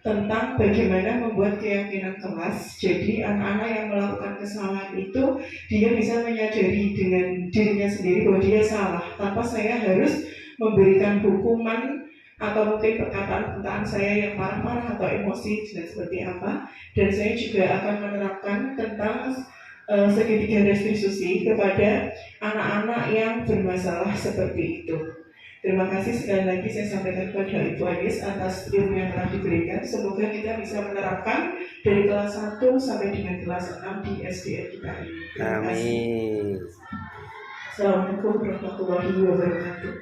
tentang bagaimana membuat keyakinan kelas. Jadi anak-anak yang melakukan kesalahan itu dia bisa menyadari dengan dirinya sendiri bahwa dia salah, tanpa saya harus memberikan hukuman atau mungkin perkataan saya yang marah-marah atau emosi dan seperti apa. Dan saya juga akan menerapkan tentang segitiga restitusi kepada anak-anak yang bermasalah seperti itu. Terima kasih sekali lagi saya sampaikan kepada Ibu Anis atas ilmu yang telah diberikan. Semoga kita bisa menerapkan dari kelas 1 sampai dengan kelas 6 di SDN kita ini. Terima kasih. Amin. Assalamualaikum warahmatullahi wabarakatuh.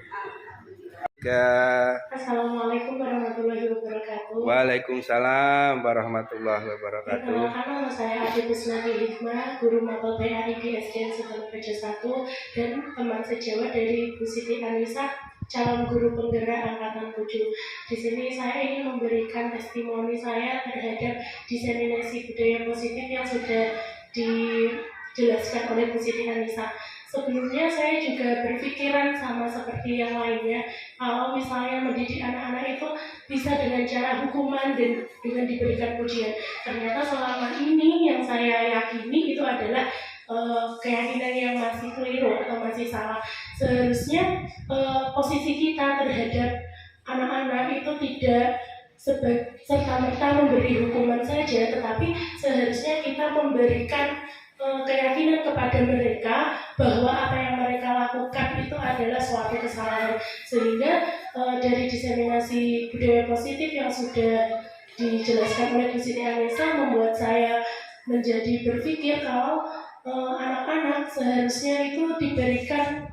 Assalamualaikum warahmatullahi wabarakatuh. Waalaikumsalam warahmatullahi wabarakatuh. Perkenalkan, nama saya Adi Kusnati Hikmah, guru mapel PAI di SDN Sutonorejo 1 dan teman sejawat dari Bu Siti Anissa calon guru penggerak angkatan 7. Di sini saya ingin memberikan testimoni saya terhadap diseminasi budaya positif yang sudah dijelaskan oleh Bu Siti Anissa. Sebelumnya saya juga berpikiran sama seperti yang lainnya, kalau misalnya mendidik anak-anak itu bisa dengan cara hukuman dan dengan diberikan pujian. Ternyata selama ini yang saya yakini itu adalah keyakinan yang masih keliru atau masih salah. Seharusnya posisi kita terhadap anak-anak itu tidak serta-merta memberi hukuman saja, tetapi seharusnya kita memberikan keyakinan kepada mereka bahwa apa yang mereka lakukan itu adalah suatu kesalahan. Sehingga dari diseminasi budaya positif yang sudah dijelaskan oleh Bu Siti Anissa membuat saya menjadi berpikir kalau anak-anak seharusnya itu diberikan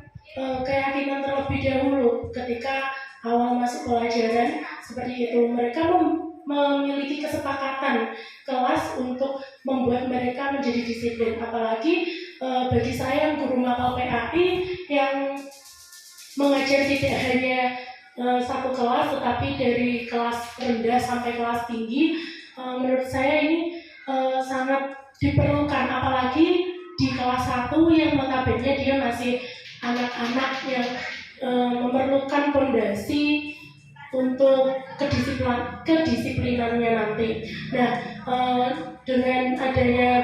keyakinan terlebih dahulu ketika awal masuk pelajaran seperti itu. Mereka memiliki kesepakatan kelas untuk membuat mereka menjadi disiplin. Apalagi bagi saya yang guru mapel PAI yang mengajar tidak hanya satu kelas tetapi dari kelas rendah sampai kelas tinggi, menurut saya ini sangat diperlukan, apalagi di kelas 1 yang notabene dia masih anak-anak yang memerlukan fondasi untuk kedisiplinannya nanti. Nah, dengan adanya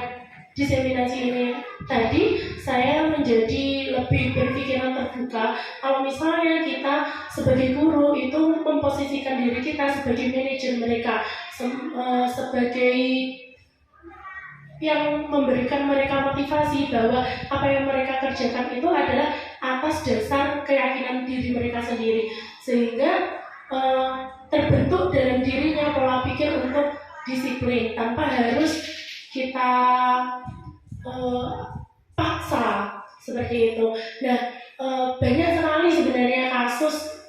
diseminasi ini tadi, saya menjadi lebih berpikiran terbuka. Kalau misalnya kita sebagai guru itu memposisikan diri kita sebagai manajer mereka, sebagai yang memberikan mereka motivasi bahwa apa yang mereka kerjakan itu adalah atas dasar keyakinan diri mereka sendiri, sehingga terbentuk dalam dirinya pola pikir untuk disiplin tanpa harus kita paksa seperti itu. Nah, banyak sekali sebenarnya kasus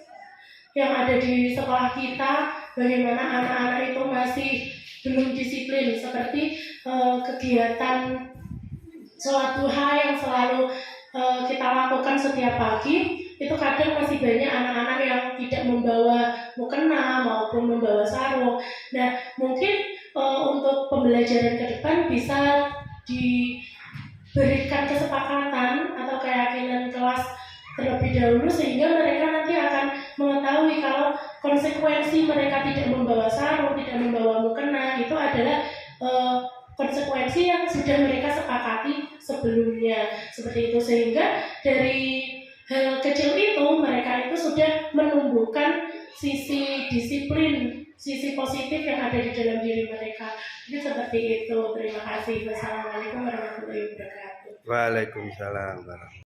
yang ada di sekolah kita, bagaimana anak-anak itu masih belum disiplin, seperti kegiatan sholat duha yang selalu kita lakukan setiap pagi. Itu kadang masih banyak anak-anak yang tidak membawa mukena maupun membawa sarung. Nah, mungkin untuk pembelajaran ke depan bisa diberikan kesepakatan atau keyakinan kelas terlebih dahulu, sehingga mereka nanti akan mengetahui kalau konsekuensi mereka tidak membawa sarung, tidak membawa mukena itu adalah konsekuensi yang sudah mereka sepakati sebelumnya, seperti itu. Sehingga dari hal kecil itu mereka itu sudah menumbuhkan sisi disiplin, sisi positif yang ada di dalam diri mereka. Itu seperti itu. Terima kasih. Wassalamualaikum warahmatullahi wabarakatuh. Waalaikumsalam warahmatullahi wabarakatuh.